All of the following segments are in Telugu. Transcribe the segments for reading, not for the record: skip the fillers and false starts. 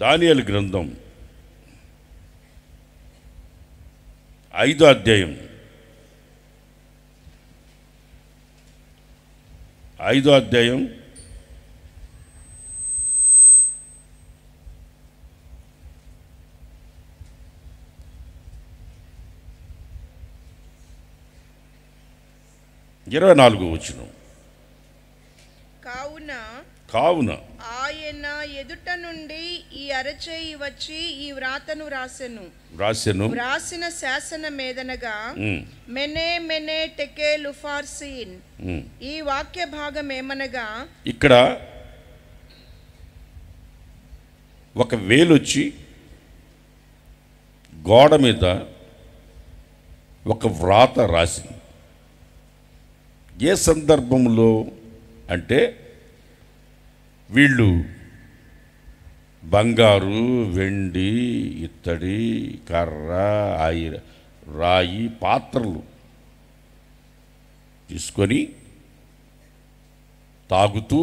దానియేలు గ్రంథం 5వ అధ్యాయం 5వ అధ్యాయం 24వ వచనం. కావున ఆయన ఎదుట నుండి ఈ అరచేయి వచ్చి ఈ వ్రాతను వ్రాసిన శాసన మీదనగా మెనే మెనే టెకెల్ ఉఫార్సీన్. ఈ వాక్య భాగం ఏమనగా, ఇక్కడ ఒక వేలొచ్చి గోడ మీద ఒక వ్రాత రాసింది. ఏ సందర్భంలో అంటే వీళ్ళు బంగారు, వెండి, ఇత్తడి, కర్ర, రాయి పాత్రలు తీసుకొని తాగుతూ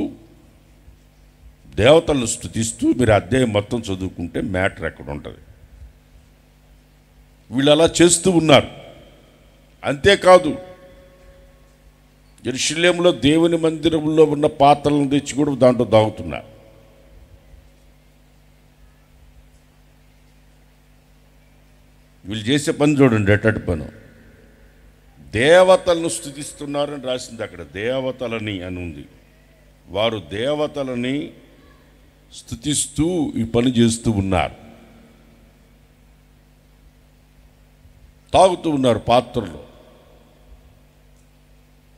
దేవతలను స్తుతిస్తూ, మీరు అధ్యాయం మొత్తం చదువుకుంటే మ్యాటర్ ఎక్కడ ఉంటుంది. వీళ్ళు అలా చేస్తూ ఉన్నారు. అంతేకాదు, యెరూషలేములో దేవుని మందిరంలో ఉన్న పాత్రలను తెచ్చి కూడా దాంట్లో తాగుతున్నారు. వీళ్ళు చేసే పని చూడండి, ఎట్టటి పను. దేవతలను స్తుతిస్తున్నారని రాసింది అక్కడ. దేవతలని అని ఉంది. వారు దేవతలని స్తుతిస్తూ ఈ పని చేస్తూ ఉన్నారు. తాగుతూ ఉన్నారు పాత్రలో.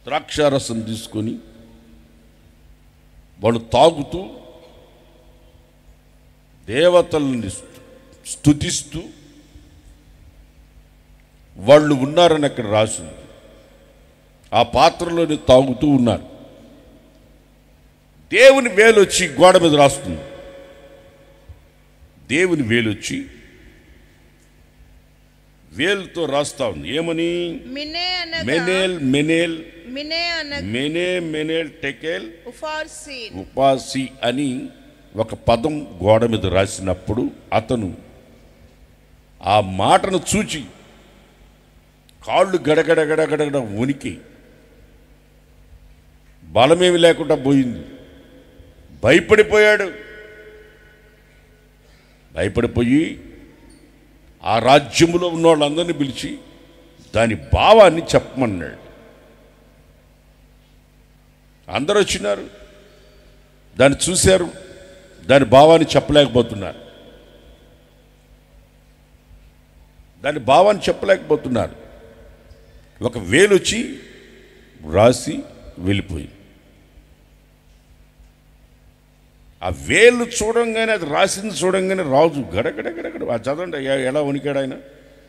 ద్రాక్షారసం తీసుకొని వాళ్ళు తాగుతూ దేవతల్ని స్తుతిస్తూ వాళ్ళు ఉన్నారని అక్కడ రాసింది. ఆ పాత్రలోని తాగుతూ ఉన్నారు. దేవుని వేలొచ్చి గోడ మీద రాస్తుంది. దేవుని వేలొచ్చి వేలుతో రాస్తా ఉంది. ఏమని? మెనేల్ టెకెల్ ఉఫార్సీ అని ఒక పదం గోడ మీద రాసినప్పుడు అతను ఆ మాటను చూచి కాళ్ళు గడగడగడగడ ఉనికి, బలమేమి లేకుండా పోయింది. భయపడిపోయి ఆ రాజ్యంలో ఉన్న వాళ్ళందరినీ పిలిచి దాని భావాన్ని చెప్పమన్నాడు. అందరూ వచ్చినారు, దాన్ని చూశారు, దాని భావాన్ని చెప్పలేకపోతున్నారు. ఒక వేలొచ్చి రాసి వెళ్ళిపోయింది. ఆ వేలు చూడంగానే, అది రాసింది చూడంగానే రాజు గడగడగడగడ. చదవండి ఎలా వణికాడు ఆయన.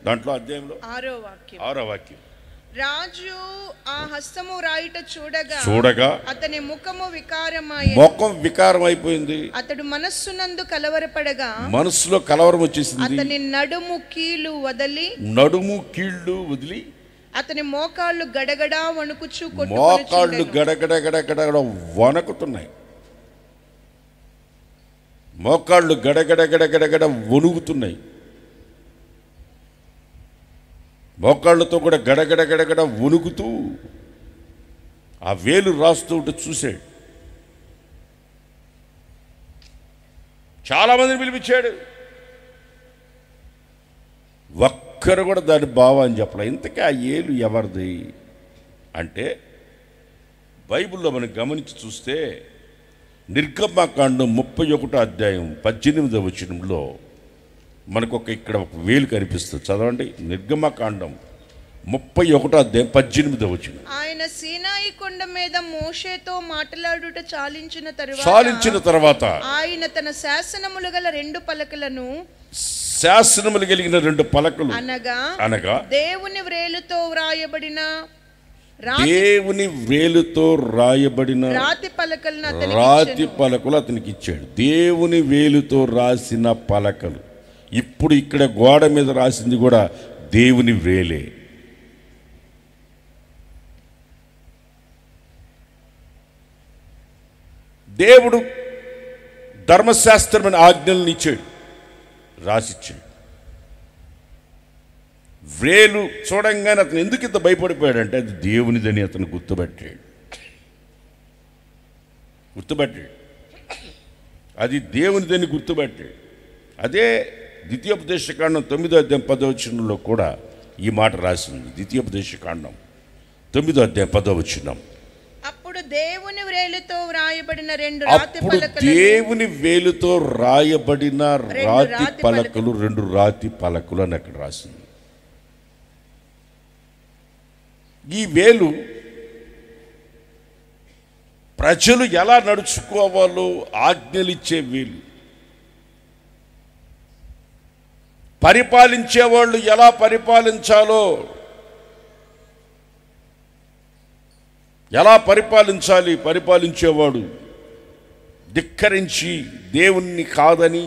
దాంట్లో అధ్యాయంలో 6వ వాక్యం. రాజు ఆ హస్తము రాయుట చూడగా అతని ముఖం వికారం అయిపోయింది. అతడు మనస్సునందు కలవరపడగా, మనస్సులో కలవరం వచ్చేసింది. అతని నడుము కీళ్లు వదిలి అతని మోకాళ్ళు గడగడా వణుకుచు వణకుతున్నాయి. మోకాళ్ళు గడగడగడగడగడ వణుకుతున్నాయి. మోకాళ్ళతో కూడా గడగడగడగడ వణుకుతూ ఆ వేలు రాస్తూ ఉంటే చూశాడు. చాలామందిని పిలిపించాడు. ఒక్కరు కూడా దాని భావాన్ని చెప్పలే. ఇంతకీ ఆ ఏలు ఎవరిది అంటే, బైబిల్లో మనం గమనించి చూస్తే నిర్గమకాండం 31వ అధ్యాయం 18వ వచనంలో మనకు ఇక్కడ ఒక వేలు కనిపిస్తుంది. చదవండి. నిర్గమకాండం 31వ అధ్యాయం 18వ వచనం. ఆయన సీనాయి కొండ మీద మోషేతో మాట్లాడుట చాలించిన తర్వాత ఆయన తన శాసనములు గల 2 పలకలను, శాసనములు కలిగిన 2 పలకలు అనగా దేవుని వ్రేలుతో రాయబడిన రాతి పలకలు అతనికి ఇచ్చాడు. దేవుని వేలుతో రాసిన పలకలు. ఇప్పుడు ఇక్కడ గోడ మీద రాసింది కూడా దేవుని వేలే. దేవుడు ధర్మశాస్త్రమైన ఆజ్ఞలను ఇచ్చాడు. రాసిచ్చాడు. వ్రేలు చూడంగానే అతను ఎందుకు ఇంత భయపడిపోయాడంటే అది దేవునిదని అతను గుర్తుపట్టాడు. అది దేవునిదని గుర్తుపట్టాడు. అదే ద్వితీయోపదేశకాండం 9వ అధ్యాయం 10వ వచనంలో కూడా ఈ మాట రాసింది. ద్వితీయోపదేశకాండం 9వ అధ్యాయం 10వ వచనం. అప్పుడు దేవుని వ్రేలుతో వ్రాయబడిన రెండు రాతి పలకలు అని అక్కడ రాసింది. ఈ వేలు ప్రజలు ఎలా నడుచుకోవాలో ఆజ్ఞలిచ్చే వేలు, పరిపాలించేవాళ్ళు ఎలా పరిపాలించాలో, ఎలా పరిపాలించాలి, పరిపాలించేవాడు ధిక్కరించి దేవుణ్ణి కాదని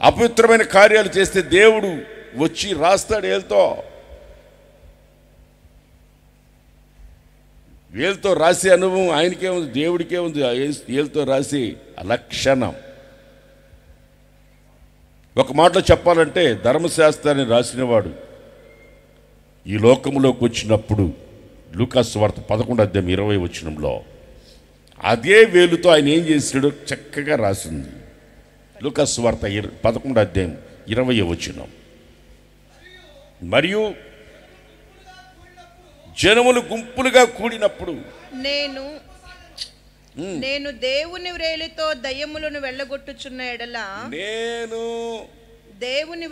అపవిత్రమైన కార్యాలు చేస్తే దేవుడు వచ్చి రాస్తాడు వేలుతో రాసే అనుభవం ఆయనకే ఉంది, దేవుడికే ఉంది. వేలుతో రాసి లక్షణం. ఒక మాటలో చెప్పాలంటే ధర్మశాస్త్రాన్ని రాసినవాడు ఈ లోకంలోకి వచ్చినప్పుడు లూకాసు వార్త 11వ అధ్యాయం 20వ వచనంలో అదే వేలుతో ఆయన ఏం చేశాడో చక్కగా రాసింది. లూకాసు వార్త 11వ అధ్యాయం 20వ వచనం. మరియు జనములు గుంపులుగా కూడినప్పుడు నేను దేవుని వ్రేలితో దయ్యములను వెళ్ళగొట్టుచున్న ఎడల దేవుని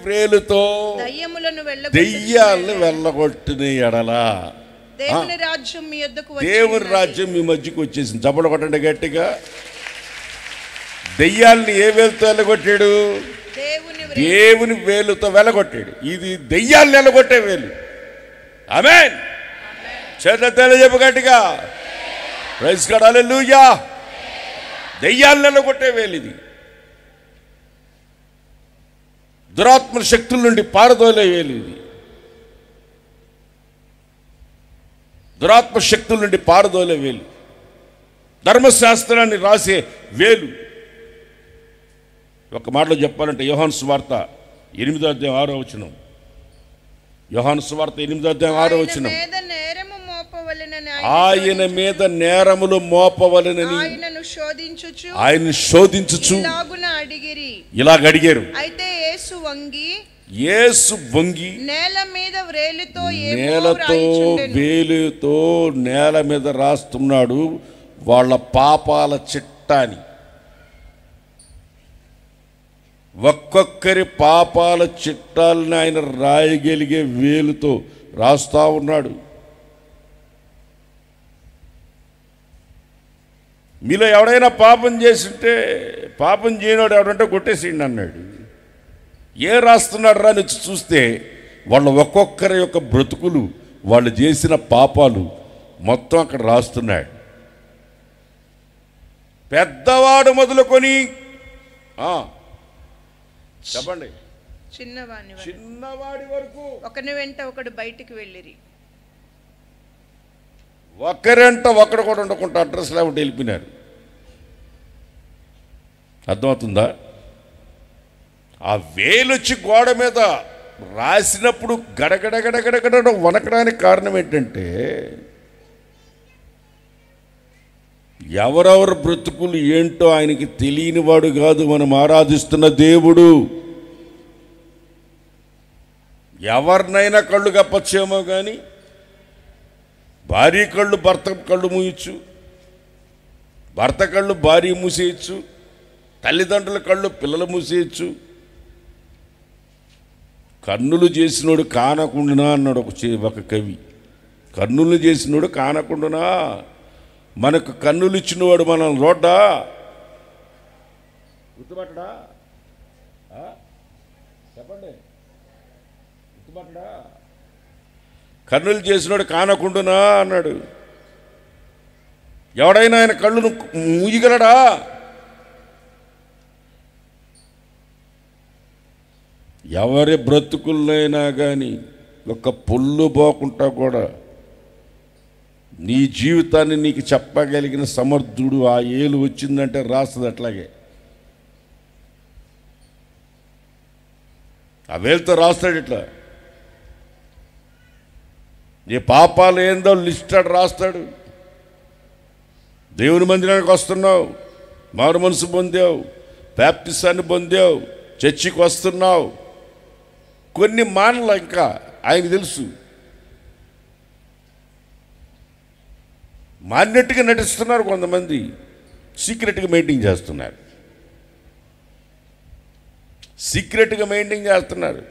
వ్రేలుతో దయ్యములను వెళ్ళగొట్టిన ఎడల దేవుని రాజ్యం మీ యొద్దకు దేవుని రాజ్యం మీ మధ్యకు వచ్చేసింది. చప్పట్లు కొట్టండి గట్టిగా. దెయ్యాలని ఏ వేలుతో వెళ్ళగొట్టాడు? దేవుని వేలుతో వెళ్ళగొట్టాడు. ఇది దెయ్యాలను వెళ్ళగొట్టే వేలు. ఆమేన్. చేతులెత్తి చెప్పు గట్టిగా. ప్రైజ్ గాడ్, హల్లెలూయా. దెయ్యాలను వెళ్ళగొట్టే వేలు ఇది. దురాత్మ శక్తుల నుండి పారదోలే వేలు ఇది. దురాత్మ శక్తుల నుండి పారదోలే వేలు. ధర్మశాస్త్రాన్ని రాసే వేలు. ఒక మాటలో చెప్పాలంటే యోహాను సువార్త 8వ అధ్యాయం 6వ వచనం. యోహాను సువార్త 8వ అధ్యాయం 6వ వచనం. ఆయన మీద నేరములు మోపవలెనని ఆయనను శోధించుచు ఇలాగ అడిగారు. అయితే యేసు వంగి వేలుతో నేల మీద రాస్తున్నాడు వాళ్ళ పాపాల చిట్టాని. ఒక్కొక్కరి పాపాల చిట్టాలని ఆయన రాయగలిగే వేలుతో రాస్తా ఉన్నాడు. మీలో ఎవడైనా పాపం చేసింటే, పాపం చేయనోడు ఎవడంటే కొట్టేసిండి అన్నాడు. ఏ రాస్తున్నాడు రా అని చూస్తే వాళ్ళ ఒక్కొక్కరి యొక్క బ్రతుకులు, వాళ్ళు చేసిన పాపాలు మొత్తం అక్కడ రాస్తున్నాడు. పెద్దవాడు మొదలుకొని చెప్పండి, చిన్నవాడి వరకు ఒకని వెంట ఒకడు బయటికి వెళ్ళిరి. ఒకరంట ఒకడు కూడా ఉండకుండా అడ్రస్ లేకుండా వెళ్ళిపోయినారు. అర్థమవుతుందా? ఆ వేలొచ్చి గోడ మీద రాసినప్పుడు గడగడగడగడగడ వనకడానికి కారణం ఏంటంటే ఎవరెవరు బ్రతుకులు ఏంటో ఆయనకి తెలియని వాడు కాదు మనం ఆరాధిస్తున్న దేవుడు. ఎవరినైనా కళ్ళు కప్పచ్చేమో కానీ భార్య కళ్ళు భర్త కళ్ళు మూయచ్చు, భర్త కళ్ళు భార్య మూసేయచ్చు, తల్లిదండ్రుల కళ్ళు పిల్లలు మూసేయచ్చు. కన్నులు చేసినోడు కానకుండునా అన్నాడు ఒక కవి. కన్నులు చేసినోడు కానకుండునా. మనకు కన్నులు ఇచ్చినవాడు మనం రోడ్డా గుర్తుపట్టడా? చెప్పండి, గుర్తుపట్టడా? కన్నులు చేసినోడు కానకుండునా అన్నాడు. ఎవడైనా ఆయన కళ్ళును మూయగలడా? ఎవరి బ్రతుకులైనా కానీ ఒక పొల్లు పోకుండా కూడా నీ జీవితాన్ని నీకు చెప్పగలిగిన సమర్థుడు ఆ ఏలు వచ్చిందంటే రాస్తుంది అట్లాగే. ఆ వేలుతో రాస్తాడు ఇట్లా. నీ పాపాలు ఏందో లిస్ట్ రాస్తాడు. దేవుని మందిరానికి వస్తున్నావు, మారు మనసు పొందావు, బాప్టిసాన్ని పొందావు, చర్చికి వస్తున్నావు, కొన్ని మానలు ఇంకా ఆయనకు తెలుసు. మాన్యట్టుగా నటిస్తున్నారు కొంతమంది, సీక్రెట్గా మెయింటైన్ చేస్తున్నారు. సీక్రెట్గా మెయింటైన్ చేస్తున్నారు.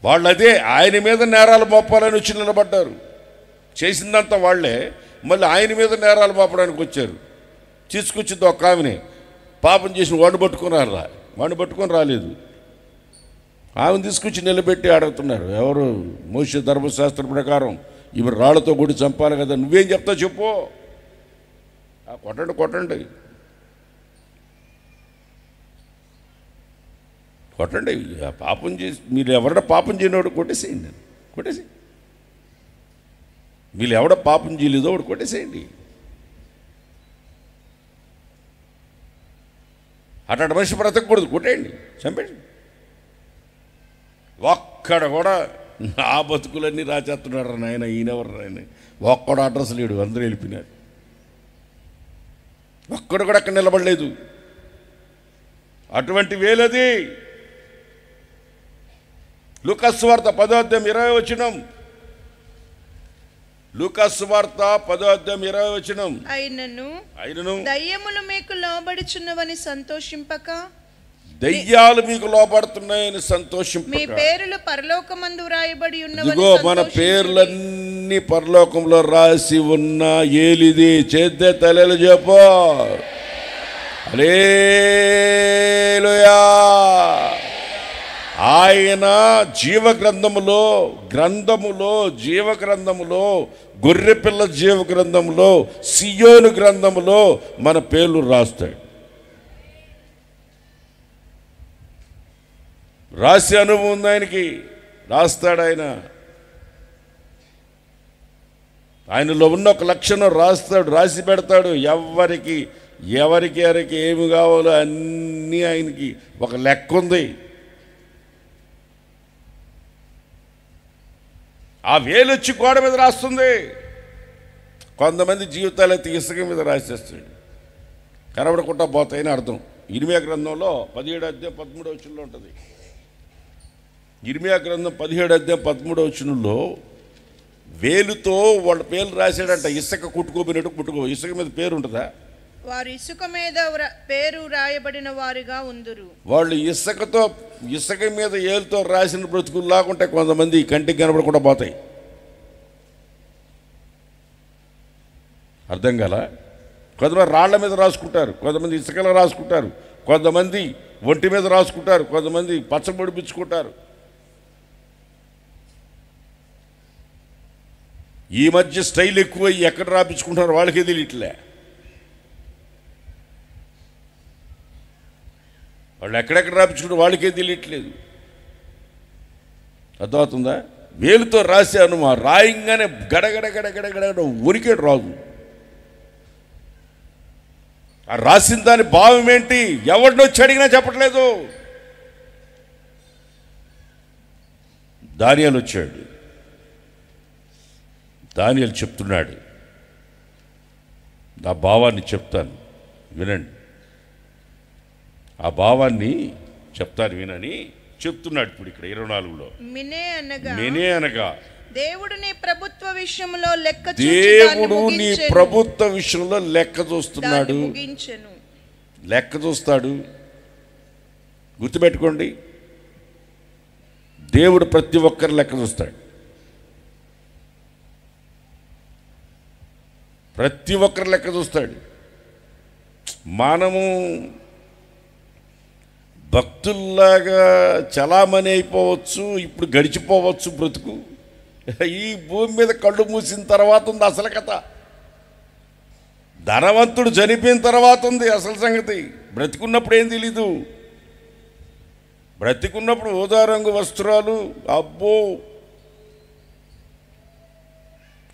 వాళ్ళు అదే ఆయన మీద నేరాలు మోపాలని వచ్చి నిలబడ్డారు. చేసిందంతా వాళ్లే, మళ్ళీ ఆయన మీద నేరాలు మోపడానికి వచ్చారు. తీసుకొచ్చింది ఒక ఆమెని, పాపం చేసిన వాడిని పట్టుకొని రాలేదు. ఆమెను తీసుకొచ్చి నిలబెట్టి అడుగుతున్నారు. ఎవరు? మోషే ధర్మశాస్త్రం ప్రకారం ఇవి రాళ్లతో కొట్టి చంపాలి కదా, నువ్వేం చెప్తావు చెప్పు. కొట్టండి పాపం చేసి మీరు ఎవడ పాపం చేయనివాడు కొట్టేసేయండి. మీరు ఎవడ పాపం చేయలేదో వాడు కొట్టేసేయండి. అట్లాంటి మనిషి బ్రతకూడదు, కొట్టేయండి, చంపేయండి. ఒక్కడ కూడా ఆ బతుకులన్నీ రాచేస్తున్నాడు రా నాయన. ఈయనెవరు నాయన? ఒక్కడు అడ్రస్ లేడు, అందరూ వెళ్ళిపోయినారు. ఒక్కడు కూడా అక్కడ నిలబడలేదు. అటువంటి వేలది. లూకాసు వార్త 10వ అధ్యాయం 20వ వచనం. లూకాసు వార్త 10వ అధ్యాయం 20వ వచనం. అయినను దయ్యములు మీకు లోబడుచున్నవని సంతోషింపక, దయ్యాలు మీకు లోపడుతున్నాయని సంతోషింపక, మీ పేర్లు పరలోకమందు వ్రాయబడి ఉన్నవని. ఇదిగో మన పేర్లన్నీ పరలోకంలో రాసి ఉన్న ఏలిది. చేద్దే తలలు చెప్పు. హల్లెలూయా. ఆయన జీవగ్రంథములో గొర్రెపిల్ల జీవ గ్రంథములో సియోను గ్రంథములో మన పేర్లు రాస్తాడు. రాసి అనుభవం ఉంది ఆయనకి. రాస్తాడు ఆయన. ఆయనలో ఉన్న ఒక లక్షణం రాస్తాడు, రాసి పెడతాడు. ఎవరికి ఏమి కావాలో అన్నీ ఆయనకి ఒక లెక్క ఉంది. ఆ వేలు వచ్చి గోడ మీద రాస్తుంది. కొంతమంది జీవితాలు అయితే ఇసుక మీద రాసేస్తాడు, కనబడకుండా పోతాయని అర్థం. ఇర్మియా గ్రంథంలో 17వ అధ్యాయం 13వ వచనంలో ఉంటుంది. ఇర్మియా గ్రంథం 17వ అధ్యాయం 13వ వచనంలో వేలుతో వాళ్ళ పేర్లు రాశాడంట. ఇసుక కుట్టుకోపోయినట్టు ఇసుక మీద పేరు ఉంటుందా? వారు ఇసుక మీద పేరు రాయబడిన వారుగా ఉందురు. వాళ్ళు ఇసుక మీద ఏలుతో రాసిన బ్రతుకులు లాకుంటే కొంతమంది కంటికి కనబడకుండా పోతాయి. అర్థం కాల? కొంతమంది రాళ్ల మీద రాసుకుంటారు, కొంతమంది ఇసుకలో రాసుకుంటారు, కొంతమంది ఒంటి మీద రాసుకుంటారు, కొంతమంది పచ్చబొడిపించుకుంటారు. ఈ మధ్య స్టైల్ ఎక్కువ ఎక్కడ రాపించుకుంటారు వాళ్ళకే తెలియట్లే. వాళ్ళు ఎక్కడెక్కడ రాపించుకుంటారు వాళ్ళకే తెలియట్లేదు. అర్థమవుతుందా? వేలుతో రాశాను, మా రాయంగానే గడగడ ఉనికేడు రాదు. ఆ రాసిన దాని భావం ఏంటి? ఎవరిని వచ్చి అడిగినా చెప్పట్లేదు. దానియేలు వచ్చాడు. దానియేలు చెప్తున్నాడు, నా భావాన్ని చెప్తాను వినండి, ఆ భావాన్ని చెప్తాను వినని చెప్తున్నాడు. ఇప్పుడు ఇక్కడ 24లో మినే అనగా దేవుడు నీ ప్రభుత్వ విషయంలో లెక్క చూస్తున్నాడు. లెక్క చూస్తాడు. గుర్తుపెట్టుకోండి, దేవుడు ప్రతి ఒక్కరి లెక్క చూస్తాడు. ప్రతి ఒక్కరి లెక్క చూస్తాడు. మనము భక్తుల్లాగా చలామణి అయిపోవచ్చు, ఇప్పుడు గడిచిపోవచ్చు బ్రతుకు. ఈ భూమి మీద కళ్ళు మూసిన తర్వాత ఉంది అసలు కథ. ధనవంతుడు చనిపోయిన తర్వాత ఉంది అసలు సంగతి. బ్రతికున్నప్పుడు ఏం తెలీదు. బ్రతికున్నప్పుడు ఊదా రంగు వస్త్రాలు, అబ్బో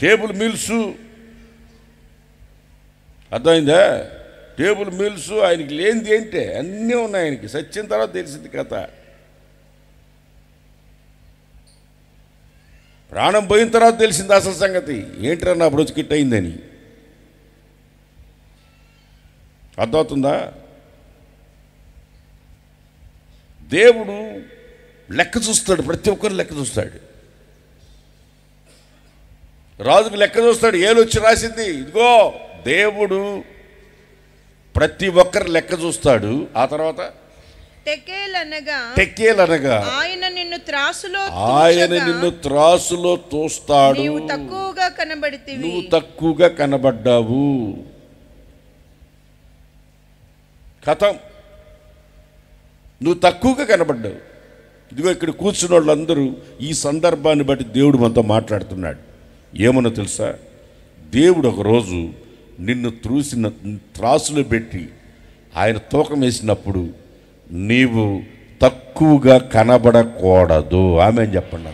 టేబుల్ మీల్స్, అర్థమైందా? టేబుల్ మీల్స్ ఆయనకి లేనిది ఏంటే అన్నీ ఉన్నాయి. ఆయనకి సచ్చిన తర్వాత తెలిసింది కథ. ప్రాణం పోయిన తర్వాత తెలిసింది అసలు సంగతి ఏంట్రా నా బ్రతుకిట్ అయిందని. అర్థమవుతుందా? దేవుడు లెక్క చూస్తాడు, ప్రతి ఒక్కరు లెక్క చూస్తాడు. రాజుకు లెక్క చూస్తాడు. ఏలొచ్చి రాసింది, ఇదిగో దేవుడు ప్రతి ఒక్కరు లెక్క చూస్తాడు. ఆ తర్వాత టెకేలనగా ఆయన నిన్ను త్రాసులో తోస్తాడు. నువ్వు తక్కువగా కనబడ్డావు. కథం, నువ్వు తక్కువగా కనబడ్డావు. ఇదిగో ఇక్కడ కూర్చున్న వాళ్ళందరూ ఈ సందర్భాన్ని బట్టి దేవుడు మనతో మాట్లాడుతున్నాడు. ఏమన్నా తెలుసా? దేవుడు ఒకరోజు నిన్ను త్రాసులో పెట్టి ఆయన తూకం వేసినప్పుడు నీవు తక్కువగా కనబడకూడదు. ఆమె చెప్పండి,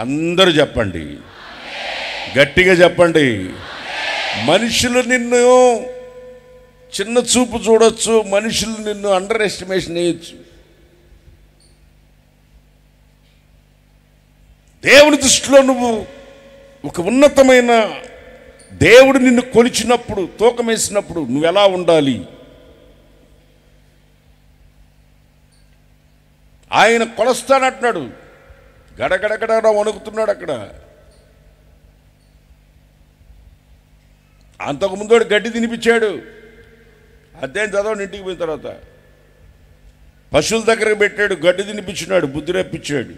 అందరూ చెప్పండి, గట్టిగా చెప్పండి. మనుషులు నిన్ను చిన్న చూపు చూడొచ్చు, మనుషులు నిన్ను అండర్ ఎస్టిమేషన్ చేయొచ్చు. దేవుని దృష్టిలో నువ్వు ఒక ఉన్నతమైన, దేవుడు నిన్ను కొలిచినప్పుడు, తూకం వేసినప్పుడు నువ్వు ఎలా ఉండాలి? ఆయన కొలుస్తానంటున్నాడు. గడగడగడ వణుకుతున్నాడు అక్కడ. అంతకుముందు గడ్డి తినిపించాడు. అధ్యాయం చదవండి ఇంటికి పోయిన తర్వాత. పశువుల దగ్గరకు పెట్టాడు, గడ్డి తినిపించినాడు, బుద్ధి రప్పించాడు.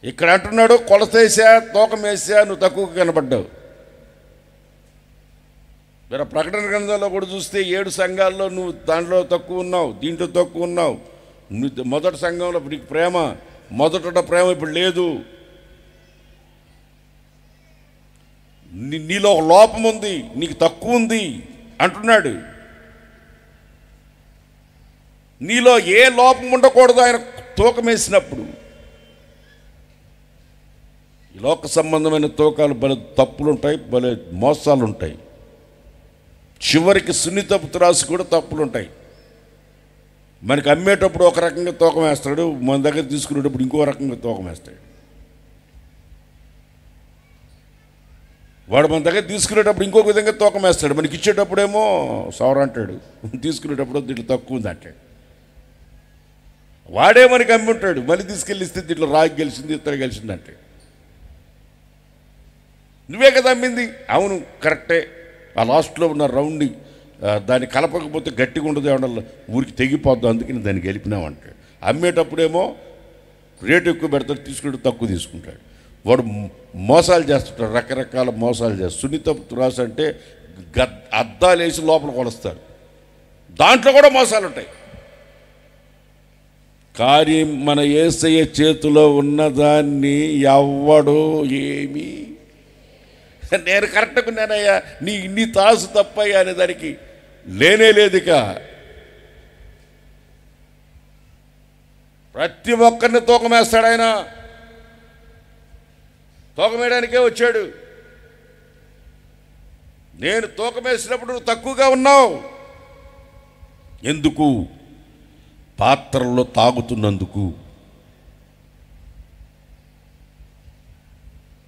ఇక్కడ అంటున్నాడు, కొలతేసా, తూకం వేసా, నువ్వు తక్కువగా కనబడ్డావు. మీరు ప్రకటన గ్రంథంలో కూడా చూస్తే 7 సంఘాల్లో నువ్వు దాంట్లో తక్కువ ఉన్నావు, దీంట్లో తక్కువ ఉన్నావు. నువ్వు మొదటి సంఘంలో నీకు ప్రేమ, మొదట ప్రేమ ఇప్పుడు లేదు. నీలో ఒక లోపం ఉంది, నీకు తక్కువ ఉంది అంటున్నాడు. నీలో ఏ లోపం ఉండకూడదు ఆయన తూకం వేసినప్పుడు. ఈ లోక సంబంధమైన తూకాలు భలే తప్పులు ఉంటాయి, భలే మోసాలు ఉంటాయి. చివరికి సున్నితపు త్రాసు కూడా తప్పులు ఉంటాయి. మనకి అమ్మేటప్పుడు ఒక రకంగా తూకం వేస్తాడు, మన దగ్గర తీసుకునేటప్పుడు ఇంకో రకంగా తూకం వేస్తాడు. వాడు మన దగ్గర తీసుకునేటప్పుడు ఇంకొక విధంగా తూకం వేస్తాడు, మనకి ఇచ్చేటప్పుడేమో సవర అంటాడు, తీసుకునేటప్పుడు దీంట్లో తక్కువ ఉంది అంటాడు. వాడే మనకి అమ్మి ఉంటాడు, మళ్ళీ తీసుకెళ్ళిస్తే దీంట్లో రాగి గెలిచింది, ఇతర గెలిచింది అంటాడు. నువ్వే కదా అమ్మింది. అవును, కరెక్టే. ఆ లాస్ట్లో ఉన్న రౌండ్ని దాన్ని కలపకపోతే గట్టిగా ఉండదు, ఏమన్నా ఊరికి తెగిపోద్దు, అందుకని దాన్ని గెలిపినామంటాడు. అమ్మేటప్పుడేమో రేటు ఎక్కువ పెడతాడు, తీసుకుంటే తక్కువ తీసుకుంటాడు. వాడు మోసాలు చేస్తుంటాడు, రకరకాల మోసాలు చేస్తాడు. సున్నితపు త్రాసు అంటే అద్దాలు వేసి లోపల కొలుస్తారు, దాంట్లో కూడా మోసాలు ఉంటాయి. కానీ మన యేసయ్య చేతిలో ఉన్నదాన్ని ఎవ్వడు ఏమీ, నేను కరెక్ట్గా ఉన్నానయ్యా, నీ తాసు తప్పయ్యా అనేదానికి లేనే లేదు. ఇక ప్రతి ఒక్కరిని తూకం వేస్తాడు ఆయన. తూకం వేయడానికే వచ్చాడు. నేను తూకం వేసినప్పుడు నువ్వు తక్కువగా ఉన్నావు. ఎందుకు? పాత్రల్లో తాగుతున్నందుకు.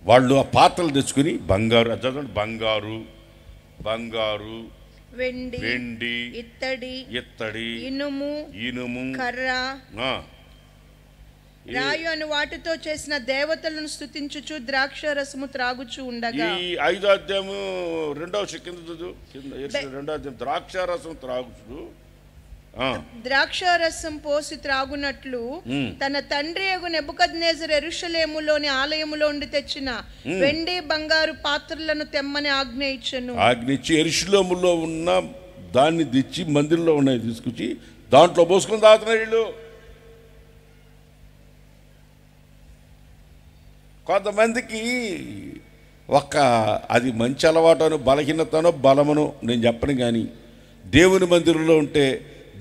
వాళ్ళు ఆ పాత్రలు తెచ్చుకుని బంగారు, బంగారు బంగారు వెండి ఇత్తడి ఇనుము కర్ర రాయు అని వాటితో చేసిన దేవతలను స్తుతించుచు ద్రాక్ష రసము త్రాగుచు ఉండగా. ఈ 5వ అధ్యాయము 2వ కింద 2వ అధ్యాయం ద్రాక్ష రసం త్రాగుచు, ద్రాక్షారసం పోసి త్రాగునట్లు తన తండ్రి యగు నెబుకద్నెజరు యెరూషలేములోని ఆలయములో ఉండి తెచ్చిన వెండి బంగారు పాత్రలను తెమ్మని ఆజ్ఞ ఇచ్చెను. ఆజ్ఞించి యెరూషలేములో ఉన్న దాన్ని తెచ్చి మందిరంలో ఉన్నాయి తీసుకొచ్చి దాంట్లో పోసుకొని తాగుతున్నారు వీళ్ళు. కొంతమందికి అది మంచి అలవాటనో బలహీనతనో బలమనో నేను చెప్పను, కానీ దేవుని మందిరంలో ఉంటే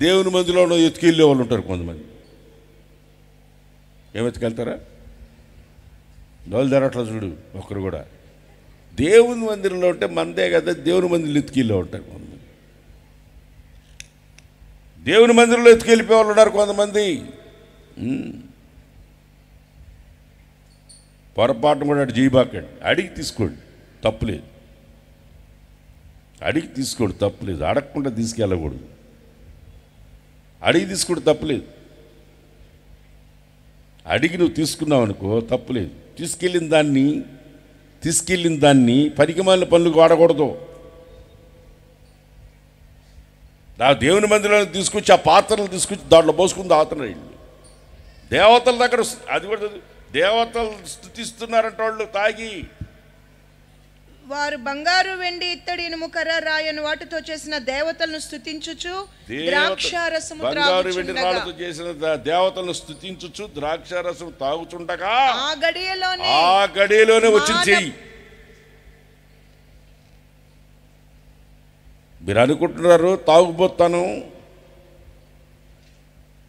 దేవుని మందిరంలో ఎత్తుకెళ్ళే వాళ్ళు ఉంటారు. కొంతమంది ఏం ఎత్తుకెళ్తారా? నోళ్ళు తెరవట్లా చూడు ఒక్కరు కూడా. దేవుని మందిరంలో ఉంటే మందే కదా, దేవుని మందిరంలో ఎత్తుకెళ్ళి ఉంటారు కొంతమంది. దేవుని మందిరంలో ఎత్తుకెళ్ళిపోయే వాళ్ళు ఉన్నారు కొంతమంది. పొరపాటును కూడా అటు చేయబాకండి. అడిగి తీసుకోండి, తప్పులేదు. అడిగి తీసుకోండి, తప్పులేదు. అడగకుండా తీసుకెళ్ళకూడదు. అడిగి తీసుకోండి, తప్పులేదు. అడిగి నువ్వు తీసుకున్నావు అనుకో, తప్పులేదు. తీసుకెళ్ళిన దాన్ని పనికిమాలిన పనులకు వాడకూడదు. నా దేవుని మందిరంలో తీసుకొచ్చి ఆ పాత్రలు తీసుకొచ్చి దాంట్లో పోసుకుని తాగుతున్నారు వీళ్ళు. దేవతల దగ్గర అది కూడా దేవతలు స్తుతిస్తున్నారంట వాళ్ళు తాగి. వారు బంగారు, వెండి, ఇత్తడి, ఇనుము, కర్ర, రాయను వాటితో చేసిన దేవతలను స్తుతించుచు ద్రాక్షారసము బంగారు, వెండి, రాళ్ళతో చేసిన దేవతలను స్తుతించుచు ద్రాక్షారసం తాగుచుండగా ఆ గడియలోనే వచ్చింది చెయ్యి. మీరు అనుకుంటున్నారు తాగుపోతాను,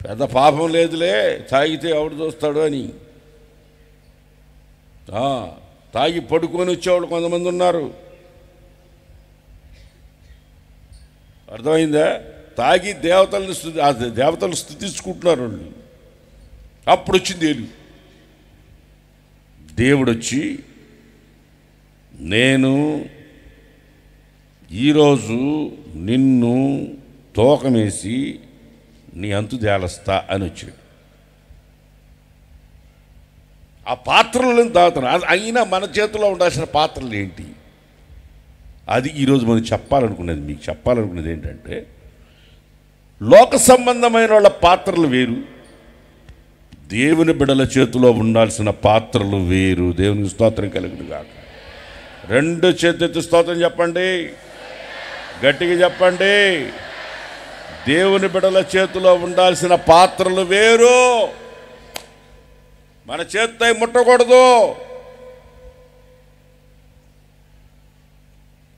పెద్ద పాపం లేదులే, తాగితే ఎవడు చూస్తాడు అని. తాగి పడుకొని వచ్చేవాళ్ళు కొంతమంది ఉన్నారు. అర్థమైందా? తాగి దేవతలను స్తుతించుకుంటున్నారు వాళ్ళు. అప్పుడు వచ్చింది దేవుడు వచ్చి, నేను ఈరోజు నిన్ను తోకమేసి నీ అంతు తేలస్తా అని వచ్చాడు. ఆ పాత్రలను తాగుతాను. అయినా మన చేతిలో ఉండాల్సిన పాత్రలు ఏంటి? అది ఈరోజు మనం చెప్పాలనుకున్నది. మీకు చెప్పాలనుకున్నది ఏంటంటే, లోక సంబంధమైన వాళ్ళ పాత్రలు వేరు, దేవుని బిడ్డల చేతిలో ఉండాల్సిన పాత్రలు వేరు. దేవునికి స్తోత్రం కలుగును గాక. రెండు చేతులెత్తి స్తోత్రం చెప్పండి, గట్టిగా చెప్పండి. దేవుని బిడ్డల చేతిలో ఉండాల్సిన పాత్రలు వేరు. మన చేతితో ముట్టకూడదు.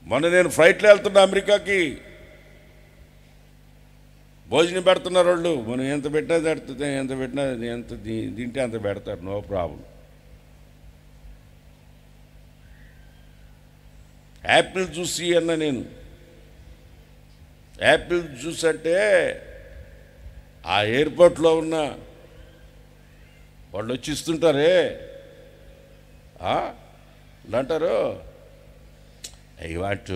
మొన్న నేను ఫ్లైట్లో వెళ్తున్నా అమెరికాకి, భోజనం పెడుతున్నారు వాళ్ళు. మనం ఎంత పెట్టినా పెడుతుంది, ఎంత పెట్టినా ఎంత తింటే అంత పెడతారు, నో ప్రాబ్లం. యాపిల్ జ్యూస్ అన్నా నేను. యాపిల్ జ్యూస్ అంటే ఆ ఎయిర్పోర్ట్లో ఉన్న వాళ్ళు వచ్చి ఇస్తుంటారే, అంటారు ఐ వాంట్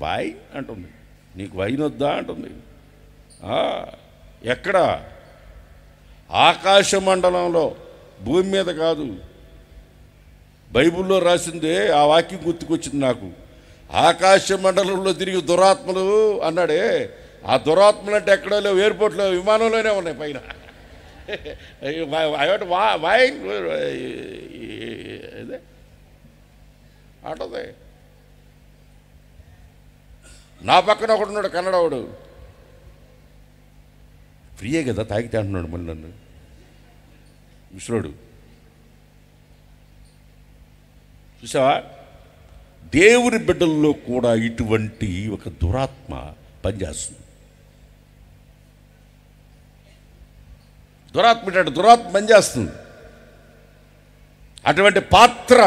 వైన్ అంటుంది. నీకు వైన్ వద్దా అంటుంది. ఎక్కడ? ఆకాశ మండలంలో, భూమి మీద కాదు. బైబిల్లో రాసిందే ఆ వాక్యం గుర్తుకొచ్చింది నాకు. ఆకాశ మండలంలో తిరిగి దురాత్మలు అన్నాడే. ఆ దురాత్మలు అంటే ఎక్కడో లేవు, ఎయిర్పోర్ట్లో విమానంలోనే ఉన్నాయి పైన. వైన్ అంటుంది. నా పక్కన ఒకడు ఉన్నాడు, కన్నడవాడు. ఫ్రీయే కదా తాగితే అంటున్నాడు మళ్ళీ నన్ను, ముసలోడు. చూసావా? దేవుని బిడ్డల్లో కూడా ఇటువంటి ఒక దురాత్మ పనిచేస్తుంది. దురాత్మ పనిచేస్తుంది. అటువంటి పాత్ర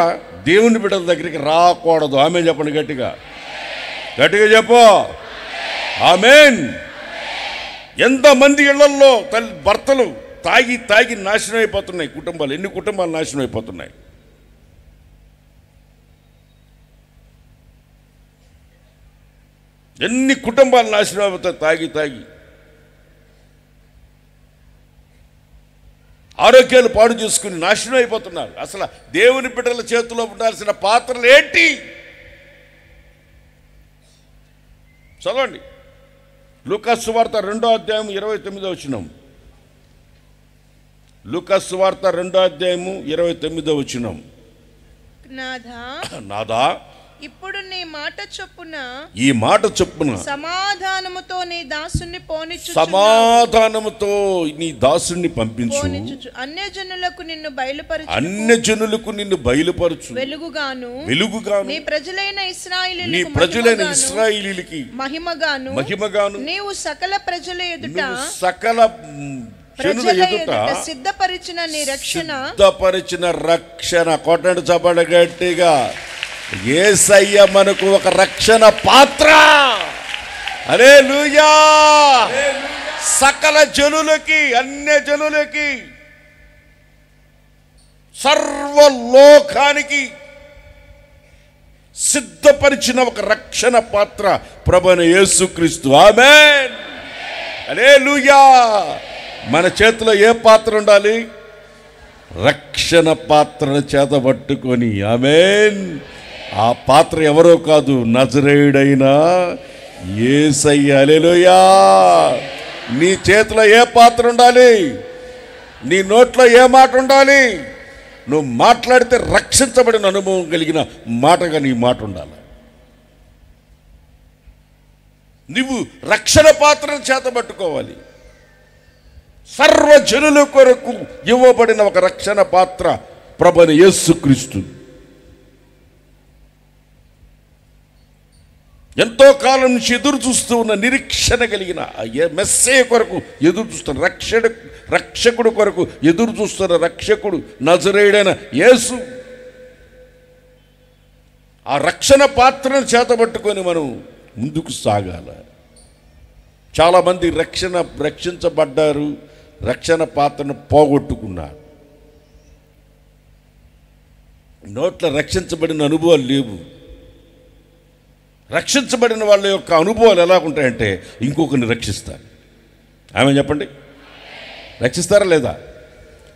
దేవుని బిడ్డల దగ్గరికి రాకూడదు. ఆమేన్ చెప్పండి గట్టిగా, గట్టిగా చెప్పు ఆమేన్. ఎంతమంది ఇళ్లల్లో భర్తలు తాగి తాగి నాశనం అయిపోతున్నాయి కుటుంబాలు. ఎన్ని కుటుంబాలు నాశనం అయిపోతున్నాయి. ఎన్ని కుటుంబాలు నాశనం అయిపోతాయి తాగి తాగి. ఆరోగ్యాలు పాడు చేసుకుని నాశనం అయిపోతున్నారు. అసలు దేవుని బిడ్డల చేతిలో ఉండాల్సిన పాత్రలు ఏంటి? చదవండి, లూకాసు వార్త 2వ అధ్యాయం 29వ వచనం. లూకాసు వార్త 2వ అధ్యాయం 29వ వచనం. నాదా, ఇప్పుడు నీ మాట చొప్పున, ఈ మాట చొప్పున సమాధానముతో నీ దాసుని పోనిచ్చు, సమాధానముతో నీ దాసుని పంపించు. అన్యజనులకు నిన్ను బయలుపరచు, అన్యజనులకు నిన్ను బయలుపరచు. వెలుగుగాను నీ ప్రజలైన ఇశ్రాయేలీయులకి మహిమగాను మహిమగాను నీవు సకల ప్రజల ఎదుట, సకల ప్రజల ఎదుట సిద్ధపరిచిన నీ రక్షణ, సిద్ధపరిచిన రక్షణ. కొట్టండి చప్పట్లు గట్టిగా. యేసయ్య మనకు ఒక రక్షణ పాత్ర. హల్లెలూయా. సకల జనులకి, అన్య జనులకి, సర్వలోకానికి సిద్ధపరిచిన ఒక రక్షణ పాత్ర ప్రభువైన యేసుక్రీస్తు. ఆమేన్. హల్లెలూయా. మన చేతిలో ఏ పాత్ర ఉండాలి? రక్షణ పాత్రను చేతబట్టుకొని. ఆమేన్. ఆ పాత్ర ఎవరో కాదు, నజరేయుడైన యేసయ్య. హల్లెలూయా. నీ చేతిలో ఏ పాత్ర ఉండాలి? నీ నోట్లో ఏ మాట ఉండాలి? నువ్వు మాట్లాడితే రక్షించబడిన అనుభవం కలిగిన మాటగా నీ మాట ఉండాలి. నువ్వు రక్షణ పాత్రను చేతబట్టుకోవాలి. సర్వజనుల కొరకు ఇవ్వబడిన ఒక రక్షణ పాత్ర ప్రభువైన యేసుక్రీస్తు. ఎంతో కాలం నుంచి ఎదురు చూస్తూ ఉన్న, నిరీక్షణ కలిగిన మెస్సయ్య కొరకు ఎదురు చూస్తున్న, రక్షకుడు కొరకు ఎదురు చూస్తున్న రక్షకుడు నజరేయుడైన యేసు. ఆ రక్షణ పాత్రను చేతబట్టుకొని మనం ముందుకు సాగాల. చాలామంది రక్షించబడ్డారు, రక్షణ పాత్రను పోగొట్టుకున్నారు. నోట్ల రక్షించబడిన అనుభవాలు లేవు. రక్షించబడిన వాళ్ళ యొక్క అనుభవాలు ఎలా ఉంటాయంటే ఇంకొకరిని రక్షిస్తారు. ఆమె చెప్పండి, రక్షిస్తారా లేదా?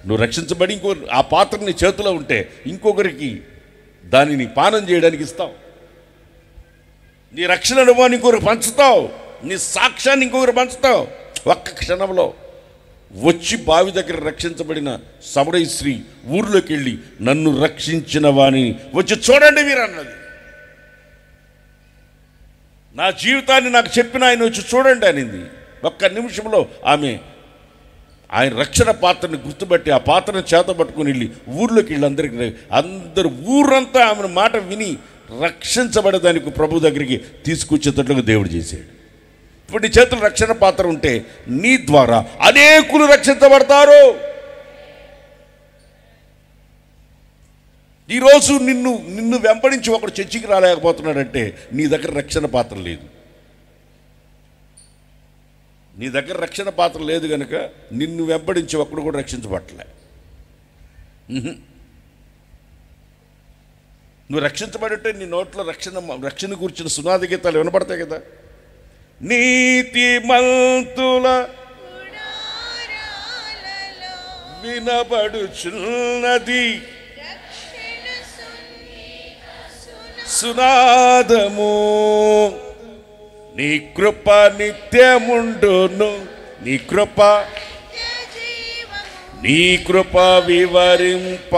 నువ్వు రక్షించబడి ఆ పాత్ర నీ చేతిలో ఉంటే ఇంకొకరికి దానిని పానం చేయడానికి ఇస్తావు. నీ రక్షణ అనుభవాన్ని ఇంకొకరికి పంచుతావు. నీ సాక్ష్యాన్ని ఇంకొకరు పంచుతావు. ఒక్క క్షణంలో వచ్చి బావి దగ్గర రక్షించబడిన సమరయ స్త్రీ ఊర్లోకి వెళ్ళి, నన్ను రక్షించిన వాణిని వచ్చి చూడండి మీరు అన్నది. నా జీవితాన్ని నాకు చెప్పిన ఆయన వచ్చి చూడండి అనింది. ఒక్క నిమిషంలో ఆమె ఆయన రక్షణ పాత్రని గుర్తుపట్టి ఆ పాత్రను చేతబట్టుకుని వెళ్ళి ఊర్లోకి వెళ్ళి అందరూ ఊరంతా ఆమెను మాట విని రక్షించబడేదానికి ప్రభు దగ్గరికి తీసుకొచ్చేటట్లుగా దేవుడు చేశాడు. ఇప్పుడు నీ చేతులు రక్షణ పాత్ర ఉంటే నీ ద్వారా అనేకులు రక్షించబడతారు. ఈరోజు నిన్ను వెంబడించి ఒకడు చర్చికి రాలేకపోతున్నాడంటే నీ దగ్గర రక్షణ పాత్ర లేదు. నీ దగ్గర రక్షణ పాత్ర లేదు కనుక నిన్ను వెంబడించి ఒకడు కూడా రక్షించబట్టలే. నువ్వు రక్షించబడితే నీ నోట్లో రక్షణ కూర్చున్న సునాది గీతాలు వినపడతాయి కదా. నీతిమంతుల వినబడుచున్నది సునాదము, నీ కృప నిత్యముండును, నీ కృప వివరింప.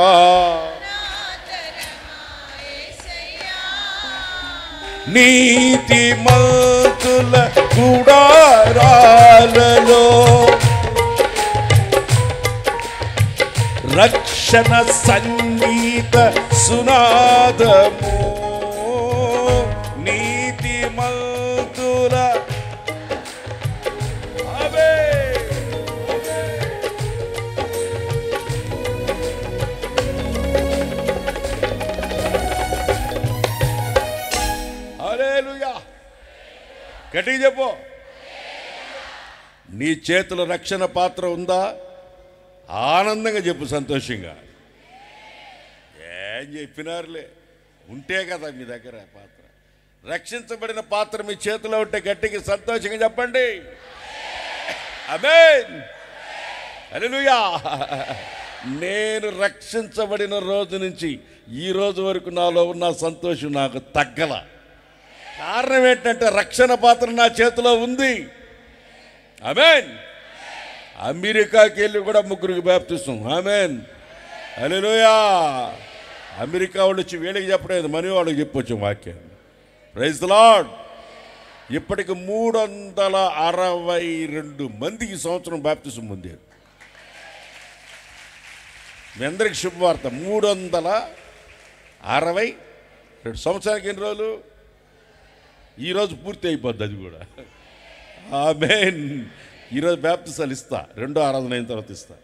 నీతిమంతుల గుడారాలలో రక్షణ సంగీత సునాదము, నీతిమంతుల హల్లెలూయా. గట్టిగా చెప్పు. నీ చేతిలో రక్షణ పాత్ర ఉందా? ఆనందంగా చెప్పు, సంతోషంగా. ఏం చెప్పినారులే, ఉంటే కదా మీ దగ్గర పాత్ర. రక్షించబడిన పాత్ర మీ చేతిలో ఉంటే గట్టిగా సంతోషంగా చెప్పండి. ఆమేన్. హల్లెలూయా. నేను రక్షించబడిన రోజు నుంచి ఈ రోజు వరకు నాలో ఉన్న సంతోషం నాకు తగ్గల. కారణం ఏంటంటే రక్షణ పాత్ర నా చేతిలో ఉంది. ఆమేన్. అమెరికాకి వెళ్ళి కూడా 3 బాప్తిసం. ఆమేన్. హల్లెలూయా. అమెరికా వాళ్ళు వచ్చి వీళ్ళకి చెప్పలేదు, మన వాళ్ళకి చెప్పొచ్చు వాక్యాన్ని. Praise the Lord. ఇప్పటికి 362 మంది ఈ సంవత్సరం బాప్తిసం పొందారు. మీ అందరికి శుభవార్త. 362 సంవత్సరానికి ఎన్ని రోజులు? ఈరోజు పూర్తి అయిపోద్ది అది కూడా. ఆమేన్. ఈరోజు బాప్తిసాలు ఇస్తా, రెండో ఆరాధన అయిన తర్వాత ఇస్తా.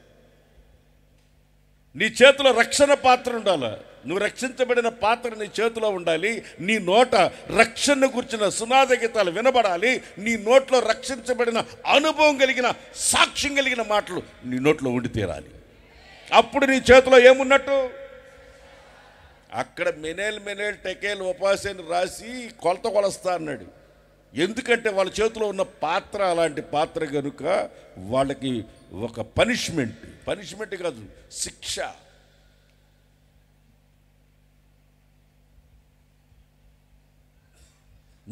నీ చేతిలో రక్షణ పాత్ర ఉండాలి. నువ్వు రక్షించబడిన పాత్ర నీ చేతిలో ఉండాలి. నీ నోట రక్షణ గురించిన సునాద గీతాలు వినబడాలి. నీ నోట్లో రక్షించబడిన అనుభవం కలిగిన, సాక్ష్యం కలిగిన మాటలు నీ నోట్లో ఉండి తీరాలి. అప్పుడు నీ చేతిలో ఏమున్నట్టు? అక్కడ మెనేల్ టెకేల్ ఉపాసేని రాసి కొలత కొలస్తా అన్నాడు. ఎందుకంటే వాళ్ళ చేతిలో ఉన్న పాత్ర అలాంటి పాత్ర కనుక వాళ్ళకి ఒక పనిష్మెంట్ కాదు, శిక్ష.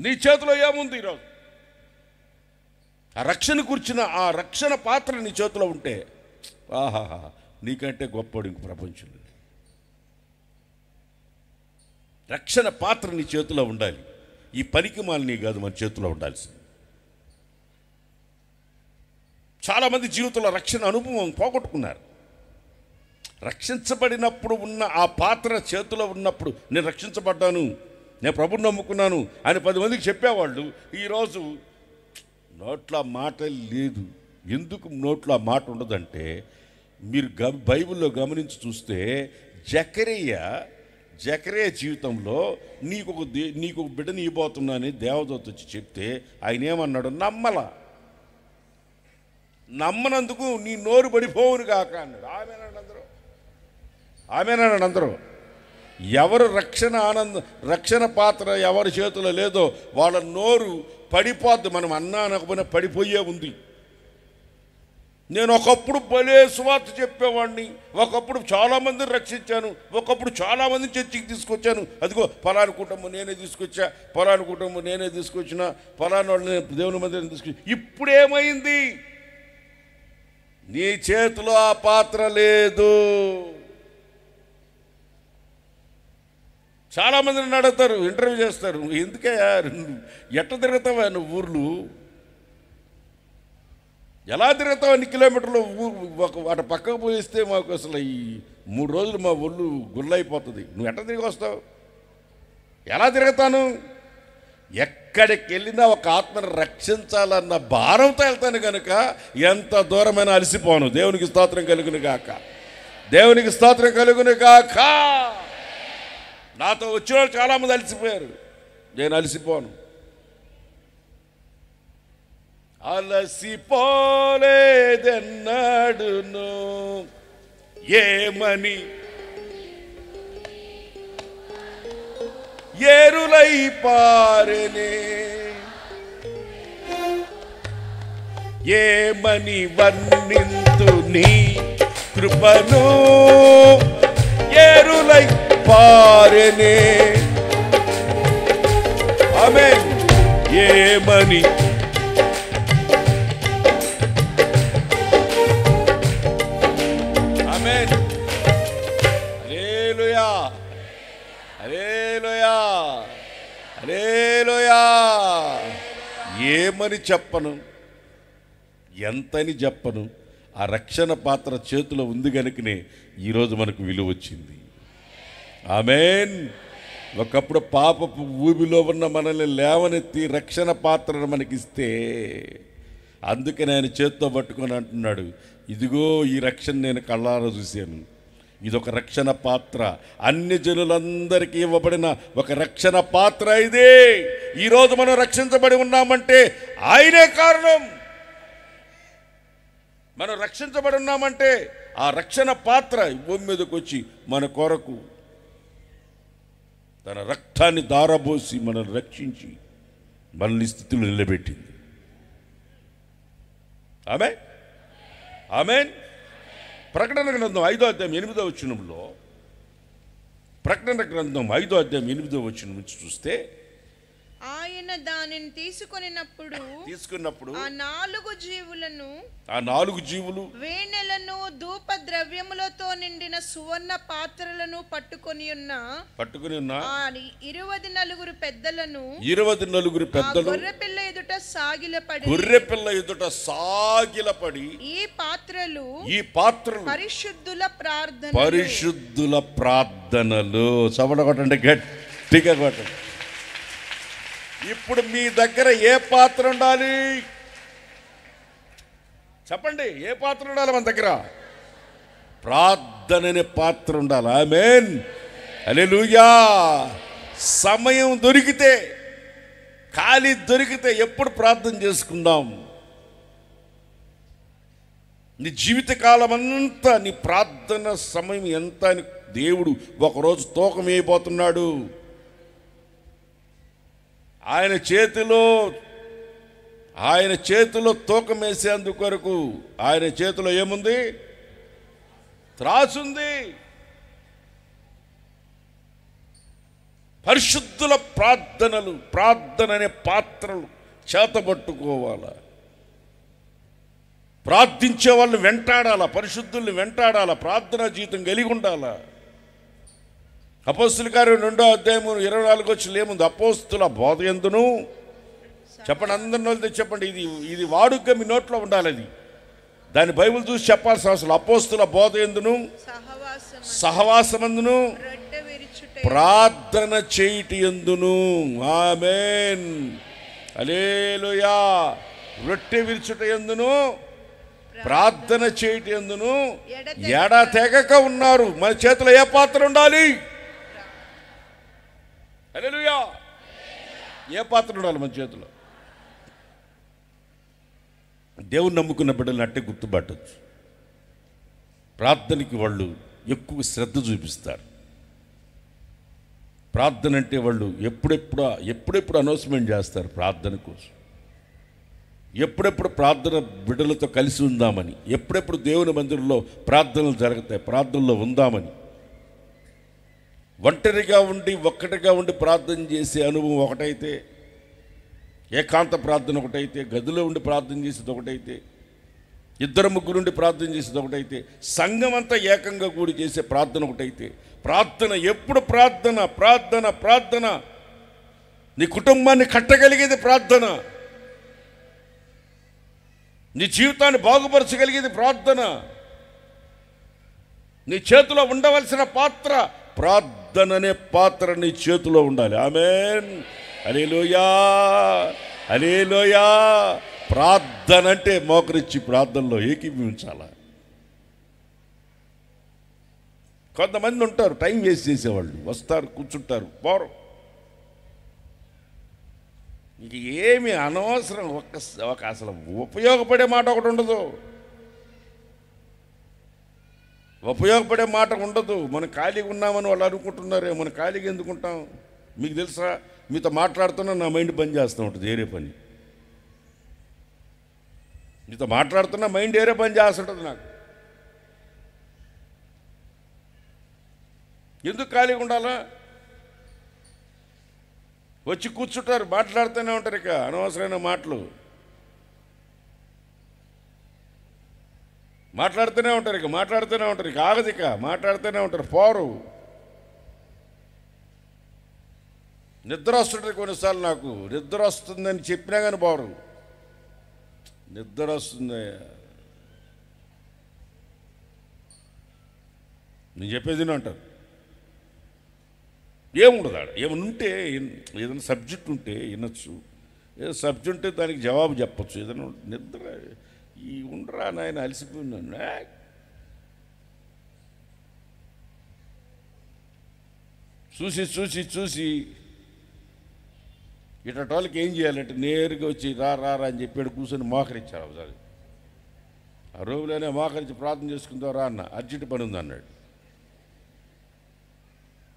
నీ చేతిలో ఏముంది ఈరోజు? ఆ రక్షణ కూర్చిన ఆ రక్షణ పాత్ర నీ చేతిలో ఉంటే ఆహాహా, నీకంటే గొప్పవాడు ఇంక ప్రపంచంలో. రక్షణ పాత్ర నీ చేతిలో ఉండాలి. ఈ పనికి మాలిని కాదు మన చేతిలో ఉండాల్సింది. చాలామంది జీవితంలో రక్షణ అనుభవం పోగొట్టుకున్నారు. రక్షించబడినప్పుడు ఉన్న ఆ పాత్ర చేతిలో ఉన్నప్పుడు నేను రక్షించబడ్డాను, నేను ప్రభువుని నమ్ముకున్నాను అని 10 మందికి చెప్పేవాళ్ళు ఈరోజు నోట్లో మాట లేదు. ఎందుకు నోట్లో ఆ మాట ఉండదంటే, మీరు బైబిల్లో గమనించి చూస్తే జకరియా జీవితంలో నీకు ఒక బిడ్డని ఇవ్వబోతున్నా అని దేవదూత వచ్చి చెప్తే ఆయన ఏమన్నాడు? నమ్మనందుకు నీ నోరు పడిపోవును కాక అన్నాడు. ఆమెనాడు అందరూ. ఎవరు రక్షణ పాత్ర ఎవరి చేతిలో లేదో వాళ్ళ నోరు పడిపోద్ది. మనం అన్నా అనకపోయినా పడిపోయే ఉంది. నేను ఒకప్పుడు భలే సువార్త చెప్పేవాడిని, ఒకప్పుడు చాలామందిని రక్షించాను, ఒకప్పుడు చాలామందిని చర్చికి తీసుకొచ్చాను, అదిగో ఫలాని కుటుంబం నేనే తీసుకొచ్చా, ఫలాని కుటుంబం నేనే తీసుకొచ్చిన, ఫలాని వాళ్ళని దేవుని మందిరం తీసుకొచ్చి. ఇప్పుడేమైంది? నీ చేతిలో ఆ పాత్ర లేదు. చాలామందిని అడుగుతారు, ఇంటర్వ్యూ చేస్తారు, ఎందుకయ్యా ఎట్ట తిరుగుతావా నువ్వు ఊర్లు, ఎలా తిరుగుతావు? అన్ని కిలోమీటర్లు అటు పక్కకు పోయిస్తే మాకు అసలు ఈ 3 రోజులు మా ఒళ్ళు గుళ్ళైపోతుంది. నువ్వు ఎట్ట తిరిగి వస్తావు? ఎలా తిరుగుతాను? ఎక్కడికి వెళ్ళినా ఒక ఆత్మను రక్షించాలన్న భారంతో వెళ్తాను కనుక ఎంత దూరమైనా అలసిపోను. దేవునికి స్తోత్రం కలుగును గాక, దేవునికి స్తోత్రం కలుగును గాక. నాతో వచ్చిన వాళ్ళు చాలామంది అలసిపోయారు, నేను అలసిపోను. అలసిపోలేదెన్నడును ఏమని ఏరులై పారెనే, ఏమని వర్ణింతు నీ కృపను, ఏరులై పారెనే. ఆమేన్. ఏమని ఏమని చెప్పను, ఎంతని చెప్పను. ఆ రక్షణ పాత్ర చేతిలో ఉంది కనుకనే ఈరోజు మనకు విలువ వచ్చింది. ఆమేన్. ఒకప్పుడు పాపపు ఊబిలో ఉన్న మనల్ని లేవనెత్తి రక్షణ పాత్రను మనకిస్తే, అందుకని ఆయన చేత్తో పట్టుకొని అంటున్నాడు, ఇదిగో ఈ రక్షణ నేను కళ్ళారా చూశాను. ఇదొక రక్షణ పాత్ర, అన్ని జనులందరికీ ఇవ్వబడిన ఒక రక్షణ పాత్ర ఇదే. ఈరోజు మనం రక్షించబడి ఉన్నామంటే ఆయనే కారణం. మనం రక్షించబడి ఉన్నామంటే ఆ రక్షణ పాత్ర భూమి మీదకి వచ్చి మన కొరకు తన రక్తాన్ని దారబోసి మనల్ని రక్షించి మనల్ని స్థితిలో నిలబెట్టింది. ఆమేన్, ఆమేన్. ప్రకటన గ్రంథం 5వ అధ్యాయం 8వ వచనంలో, ప్రకటన గ్రంథం 5వ అధ్యాయం 8వ వచనం నుంచి చూస్తే, ఆయన దానిని తీసుకున్నప్పుడు ఆ 4 జీవులు వేణెలను ధూప ద్రవ్యములతో నిండిన సువర్ణ పాత్రలను పట్టుకొని ఉన్న 24 పెద్దలను గొర్రెపిల్ల ఎదుట సాగిలపడి ఈ పాత్రలు పరిశుద్ధుల ప్రార్థనలు. చవడగొట్టండి, గట్టిగా కొట్టండి. ఇప్పుడు మీ దగ్గర ఏ పాత్ర ఉండాలి? చెప్పండి, ఏ పాత్ర ఉండాలి మన దగ్గర? ప్రార్థన అనే పాత్ర ఉండాలి. ఆమేన్, హల్లెలూయా. సమయం దొరికితే, ఖాళీ దొరికితే ఎప్పుడు ప్రార్థన చేసుకుందాం. నీ జీవితకాలం అంతా నీ ప్రార్థన సమయం ఎంత అని దేవుడు ఒకరోజు తూకం వేయబోతున్నాడు. ఆయన చేతిలో తూకం వేసేందుకు కొరకు ఆయన చేతిలో ఏముంది? త్రాసుంది. పరిశుద్ధుల ప్రార్థన అనే పాత్రలు చేతబట్టుకోవాలా. ప్రార్థించే వాళ్ళు వెంటాడాలా, పరిశుద్ధుల్ని వెంటాడాలా, ప్రార్థనా జీవితం కలిగి ఉండాలా. అపోస్తుల కార్యం 2వ అధ్యాయం 24 వచ్చిన ఏముంది? అపోస్తుల బోధ యందును, చెప్పండి, అందరిని వెళ్తే చెప్పండి, ఇది వాడుక మీ నోట్లో ఉండాలి. అది దాని బైబిల్ చూసి చెప్పాల్సిన అవసరం. అపోస్తుల బోధ యందును, సహవాసమందును, ప్రార్థన చేయుట యందును. ఆమేన్, హల్లెలూయా. రొట్టె విరుచుట యందును, ప్రార్థన చేయుట యందును ఎడతెగక ఉన్నారు. మన చేతిలో ఏ పాత్ర ఉండాలి? హల్లెలూయా. ఏ పాత్ర ఉండాలి మన చేతిలో? దేవుని నమ్ముకున్న బిడ్డలను అట్టే గుర్తుపట్టచ్చు. ప్రార్థనకి వాళ్ళు ఎక్కువ శ్రద్ధ చూపిస్తారు. ప్రార్థన అంటే వాళ్ళు ఎప్పుడెప్పుడు అనౌన్స్మెంట్ చేస్తారు ప్రార్థన కోసం. ఎప్పుడెప్పుడు ప్రార్థన బిడ్డలతో కలిసి ఉందామని, ఎప్పుడెప్పుడు దేవుని మందిరంలో ప్రార్థనలు జరుగుతాయి, ప్రార్థనలో ఉందామని. ఒక్కటిగా ఉండి ప్రార్థన చేసే అనుభవం ఒకటైతే, ఏకాంత ప్రార్థన ఒకటైతే, గదిలో ఉండి ప్రార్థన చేసేది ఒకటైతే, 2-3 ఉండి ప్రార్థన చేసేది ఒకటైతే, సంఘం అంతా ఏకంగా కూడి చేసే ప్రార్థన ఒకటైతే, ప్రార్థన ఎప్పుడు ప్రార్థన. నీ కుటుంబాన్ని కట్టగలిగేది ప్రార్థన, నీ జీవితాన్ని బాగుపరచగలిగేది ప్రార్థన. నీ చేతిలో ఉండవలసిన పాత్ర ప్రార్థన అనే పాత్ర నీ చేతిలో ఉండాలి. ఆమేన్, హల్లెలూయా, హల్లెలూయా. ప్రార్థన అంటే మోకరించి ప్రార్థనలో ఏకీభవించాల. కొంతమంది ఉంటారు టైం వేస్ట్ చేసేవాళ్ళు, వస్తారు, కూర్చుంటారు, పోరు. ఇంక ఏమి అనవసరం. ఒక అసలు ఉపయోగపడే మాట ఒకటి ఉండదు. ఉపయోగపడే మాట ఉండదు. మనం ఖాళీగా ఉన్నామని వాళ్ళు అనుకుంటున్నారే. మనం ఖాళీగా ఎందుకుంటాం? మీకు తెలుసా, మీతో మాట్లాడుతున్నా నా మైండ్ పని చేస్తూ ఉంటుంది, వేరే పని. మీతో మాట్లాడుతున్నా మైండ్ వేరే పని చేస్తుంటుంది నాకు. ఎందుకు ఖాళీగా ఉండాలా? వచ్చి కూర్చుంటారు, మాట్లాడుతూనే ఉంటారు. ఇక అనవసరమైన మాటలు మాట్లాడుతూనే ఉంటారు. ఇక ఆగదు. ఇక మాట్లాడుతూనే ఉంటారు, పోరు. నిద్ర వస్తుంటుంది. కొన్నిసార్లు నాకు నిద్ర వస్తుందని చెప్పినా కానీ పోరు. నిద్ర వస్తుంది, నేను చెప్పేది అంటారు. ఏముండదు ఆడ. ఏమైనా ఉంటే, ఏదైనా సబ్జెక్ట్ ఉంటే వినొచ్చు. ఏదో సబ్జెక్ట్ ఉంటే దానికి జవాబు చెప్పచ్చు. ఏదైనా నిద్ర ఈ ఉండరా నాయన, అలసిపోయినాను. చూసి ఇటోళ్ళకి ఏం చేయాలంటే నేరుగా వచ్చి రా అని చెప్పాడు, కూర్చొని మోకరించారు. ఒకసారి ఆ రోజులోనే మోకరించి ప్రార్థన చేసుకుందో రా అన్న, అర్జెంట్ పని ఉంది అన్నాడు.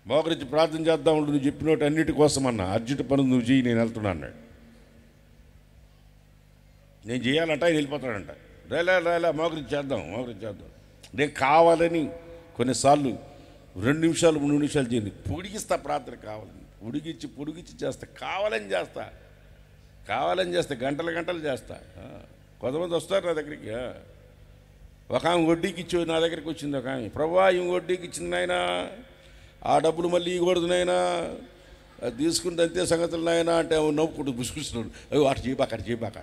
మోకరించి ప్రార్థన చేద్దాం ఉండు, నువ్వు చెప్పినట్టు అన్నిటి కోసం అన్న, అర్జెంట్ పని నువ్వు చెయ్యి, నేను వెళ్తున్నా అన్నాడు. నేను చేయాలంట, ఆయన వెళ్ళిపోతాడంట. రేలా మోకరించి చేద్దాం. నేను కావాలని కొన్నిసార్లు 2 నిమిషాలు 3 నిమిషాలు చేయండి, పొడిగిస్తా ప్రార్థన. కావాలని పొడిగించి చేస్తా, కావాలని చేస్తా, గంటలు చేస్తా. కొంతమంది వస్తారు నా దగ్గరికి. ఒక ఆమె వడ్డీకి ఇచ్చి నా దగ్గరికి వచ్చింది. ఒక ఆమె, ప్రభువా ఈమె వడ్డీకి ఇచ్చింది నాయనా, ఆ డబ్బులు మళ్ళీ ఇవ్వకూడదు నాయనా, అది తీసుకుంటే అంతే సంగతులు నాయనా అంటే నవ్వుకుంటూ బుసుకుస్తున్నాడు. అటు చేయబాక.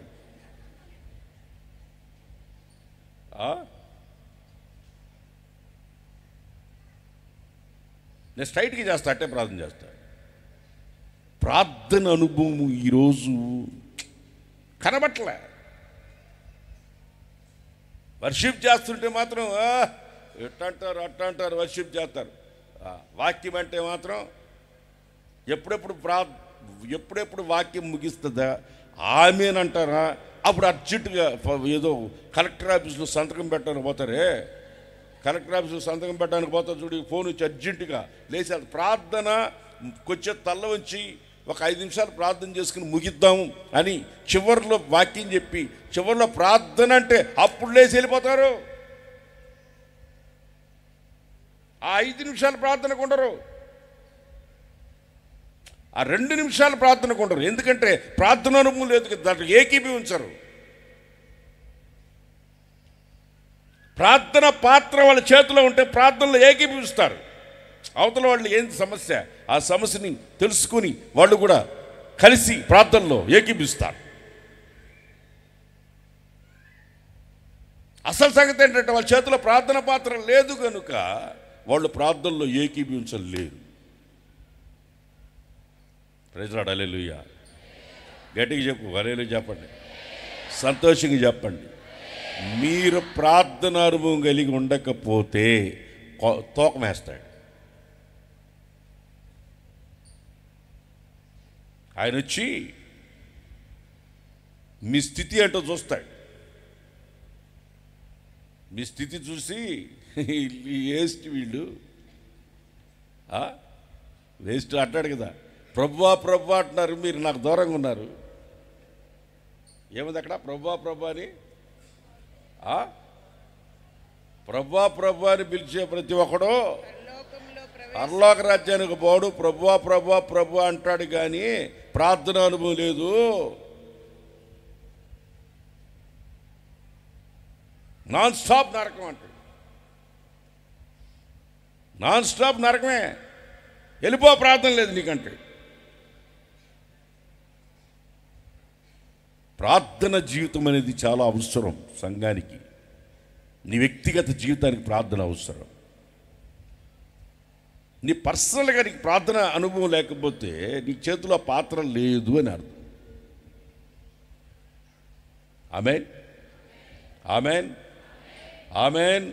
నేను స్ట్రైట్గా చేస్తా, అట్టే ప్రార్థన చేస్తా. ప్రార్థన అనుభవం ఈరోజు కనబట్లే. వర్షిప్ చేస్తుంటే మాత్రం ఎట్టంటారు అట్టంటారు, వర్షిప్ చేస్తారు. వాక్యం అంటే మాత్రం ఎప్పుడెప్పుడు వాక్యం ముగిస్తుందా ఆమెనంటారా, అప్పుడు అర్జెంటుగా ఏదో కలెక్టర్ ఆఫీసులో సంతకం పెట్టడానికి పోతారే, కలెక్టర్ ఆఫీసులో సంతకం పెట్టడానికి పోతారు చూడు, ఫోన్ వచ్చి అర్జెంటుగా లేచి ప్రార్థన కొంచెం తల్ల ఉంచి ఒక 5 నిమిషాలు ప్రార్థన చేసుకుని ముగిద్దాం అని చివరిలో వాక్యం చెప్పి చివరిలో ప్రార్థన అంటే అప్పుడు లేచి వెళ్ళిపోతారు. ఆ 5 నిమిషాలు ప్రార్థనకు ఉండరు, ఆ 2 నిమిషాలు ప్రార్థనకు ఉండరు. ఎందుకంటే ప్రార్థన అనుభవం లేదు కదా, దాంట్లో ఏకీభవించరు. ప్రార్థన పాత్ర వాళ్ళ చేతిలో ఉంటే ప్రార్థనలో ఏకీభవిస్తారు. అవతల వాళ్ళు ఏంటి సమస్య, ఆ సమస్యని తెలుసుకుని వాళ్ళు కూడా కలిసి ప్రార్థనలో ఏకీభవిస్తారు. అసలు సంగతి ఏంటంటే వాళ్ళ చేతిలో ప్రార్థన పాత్ర లేదు కనుక వాళ్ళు ప్రార్థనలో ఏకీభవించలేరు. ప్రైజ్ లార్డ్, హల్లెలూయా. గట్టిగా చెప్పు, హల్లెలూయా చెప్పండి, సంతోషంగా చెప్పండి. మీరు ప్రార్థన అనుభవం కలిగి ఉండకపోతే తోకం వేస్తాడు. ఆయన వచ్చి మీ స్థితి ఏంటో చూస్తాడు. మీ స్థితి చూసి వేస్ట్ వీళ్ళు వేస్ట్ అంటాడు కదా, ప్రభువా ప్రభువా అంటున్నారు, మీరు నాకు దూరంగా ఉన్నారు. ఏముంది అక్కడ, ప్రభువా ప్రభువా అని ప్రభువా ప్రభువా అని పిలిచే ప్రతి ఒక్కడు పరలోక రాజ్యానికి పోడు. ప్రభువా ప్రభువా ప్రభువా అంటాడు కానీ ప్రార్థన అనుభవం లేదు. నాన్ స్టాప్ నరకం అంటాడు, నాన్ స్టాప్ నరకమే, వెళ్ళిపో ప్రార్థన లేదు నీకంటే. ప్రార్థన జీవితం అనేది చాలా అవసరం సంఘానికి. నీ వ్యక్తిగత జీవితానికి ప్రార్థన అవసరం. నీ పర్సనల్గా నీకు ప్రార్థన అనుభవం లేకపోతే నీ చేతిలో పాత్ర లేదు అని అర్థం. ఆమేన్, ఆమేన్, ఆమేన్.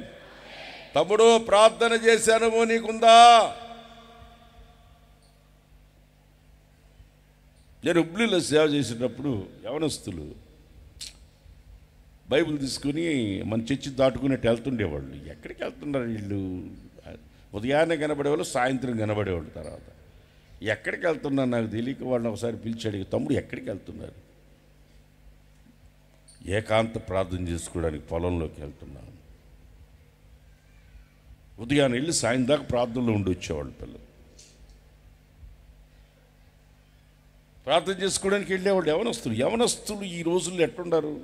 తమ్ముడు, ప్రార్థన చేసే అనుభవం నీకుందా? నేను హుబ్లీలో సేవ చేసేటప్పుడు యవనస్తులు బైబిల్ తీసుకుని మన చర్చి దాటుకునేట్టు వెళ్తుండేవాళ్ళు. ఎక్కడికి వెళ్తున్నారు వీళ్ళు? ఉదయాన్నే కనబడేవాళ్ళు, సాయంత్రం కనబడేవాళ్ళు. తర్వాత ఎక్కడికి వెళ్తున్నారు నాకు తెలియక వాళ్ళని ఒకసారి పిలిచి అడిగి, తమ్ముడు ఎక్కడికి వెళ్తున్నారు? ఏకాంత ప్రార్థన చేసుకోవడానికి పొలంలోకి వెళ్తున్నాను. ఉదయాన్నే వెళ్ళి సాయం దాకా ప్రార్థనలో ఉండి వచ్చేవాళ్ళు పిల్లలు. ప్రార్థన చేసుకోవడానికి వెళ్ళేవాళ్ళు యవనస్తులు. యవనస్తులు ఈ రోజుల్లో ఎట్లున్నారు?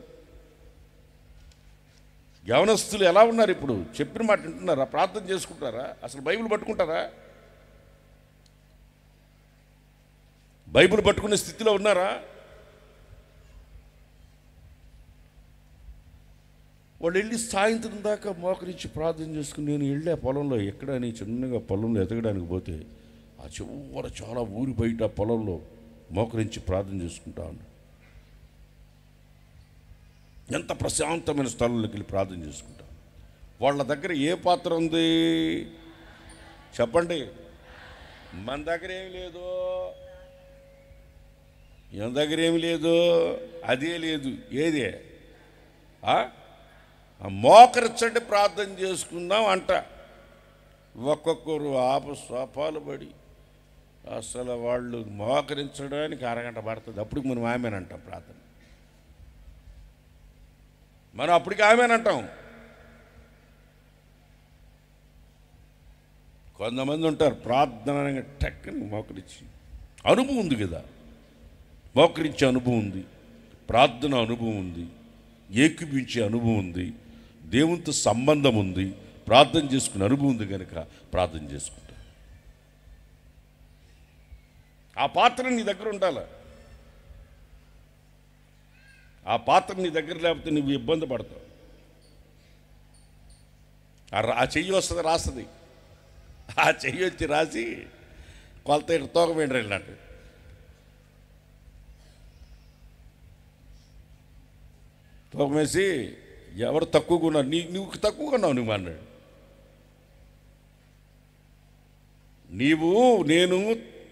యవనస్తులు ఎలా ఉన్నారు? ఇప్పుడు చెప్పిన మాట వింటున్నారా? ప్రార్థన చేసుకుంటారా? అసలు బైబిల్ పట్టుకుంటారా? బైబిల్ పట్టుకునే స్థితిలో ఉన్నారా? వాళ్ళు వెళ్ళి సాయంత్రం దాకా మోకరించి ప్రార్థన చేసుకుని, నేను వెళ్ళే పొలంలో ఎక్కడని చిన్నగా పొలంలో ఎతకడానికి పోతే ఆ చివర చాలా ఊరి బయట పొలంలో మోకరించి ప్రార్థన చేసుకుంటా ఉన్నాడు. ఎంత ప్రశాంతమైన స్థలంలోకి వెళ్ళి ప్రార్థన చేసుకుంటా. వాళ్ళ దగ్గర ఏ పాత్ర ఉంది చెప్పండి? మన దగ్గర ఏమి లేదు, మన దగ్గర ఏమి లేదు, అదే లేదు. ఏదే? మోకరించండి ప్రార్థన చేసుకుందాం అంట. ఒక్కొక్కరు ఆపస్వాపాలు పడి అసలు వాళ్ళు మోకరించడానికి అరగంట పడుతుంది. అప్పటికి మనం ఆమెనంటాం ప్రార్థన. మనం అప్పటికి ఆమెనంటాం. కొంతమంది ఉంటారు ప్రార్థన టక్కని మోకరించి, అనుభవం ఉంది కదా, మోకరించే అనుభవం ఉంది, ప్రార్థన అనుభవం ఉంది, ఏకీపించే అనుభవం ఉంది, దేవునితో సంబంధం ఉంది, ప్రార్థన చేసుకునే అనుభవం ఉంది కనుక ప్రార్థన చేసుకుంటా. ఆ పాత్ర నీ దగ్గర ఉండాలి. ఆ పాత్ర నీ దగ్గర లేకపోతే నువ్వు ఇబ్బంది పడతావు. ఆ చెయ్యి వస్తుంది, రాస్తుంది. ఆ చెయ్యి వచ్చి రాసి కొలత తోకమేండ్రు వెళ్ళినట్టు. తోకమేసి ఎవరు తక్కువగా ఉన్నారు? నువ్వు తక్కువగా ఉన్నావు నువ్వు అన్నాడు. నేను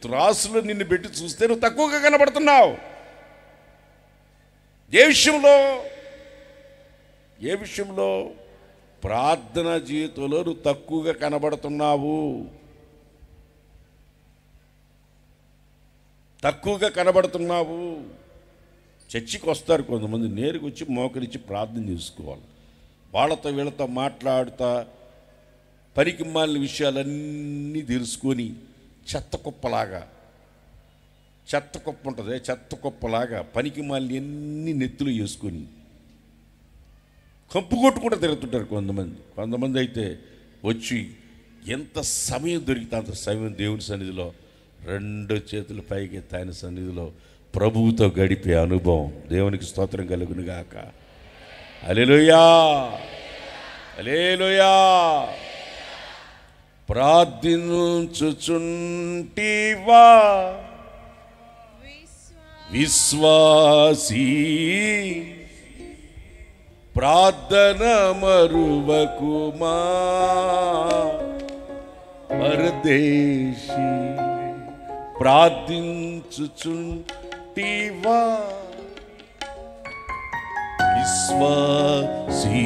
త్రాసులో నిన్ను పెట్టి చూస్తే నువ్వు తక్కువగా కనబడుతున్నావు. ఏ విషయంలో? ప్రార్థన జీవితంలో నువ్వు తక్కువగా కనబడుతున్నావు. చర్చికి వస్తారు కొంతమంది, నేరుగా వచ్చి మోకరించి ప్రార్థన చేసుకోవాలి. వాళ్ళతో వీళ్ళతో మాట్లాడుతా పనికి మాలిన విషయాలన్నీ తెలుసుకొని చెత్త కుప్ప ఉంటుంది, చెత్త కుప్పలాగా పనికి మాలిన అన్నీ నెత్తులు వేసుకొని కంపు కొట్టుకుంటూ తిరుగుతుంటారు కొంతమంది అయితే వచ్చి ఎంత సమయం దొరికితే అంత సమయం దేవుని సన్నిధిలో 2 చేతుల పైకి ఆయన సన్నిధిలో ప్రభువుతో గడిపే అనుభవం. దేవునికి స్తోత్రం కలుగును గాక. హల్లెలూయా, హల్లెలూయా. ప్రార్థించుచుంటివా విశ్వాసీ, ప్రార్థన మరువకుమా పరదేశీ. ప్రార్థించుచుంటివా విశ్వాసీ,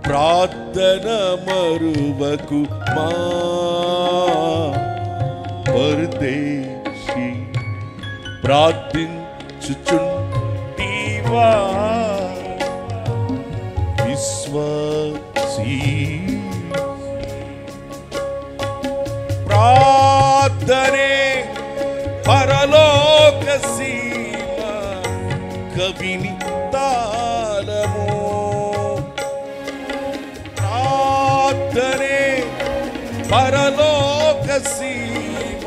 ప్రార్థన మరువకుమా పరదేశీ. ప్రార్థించుచుంటివా విశ్వాసీ, ప్రార్థనే పరలోక సీమ కవిని తాళము. ప్రార్థనే పరలోక సీమ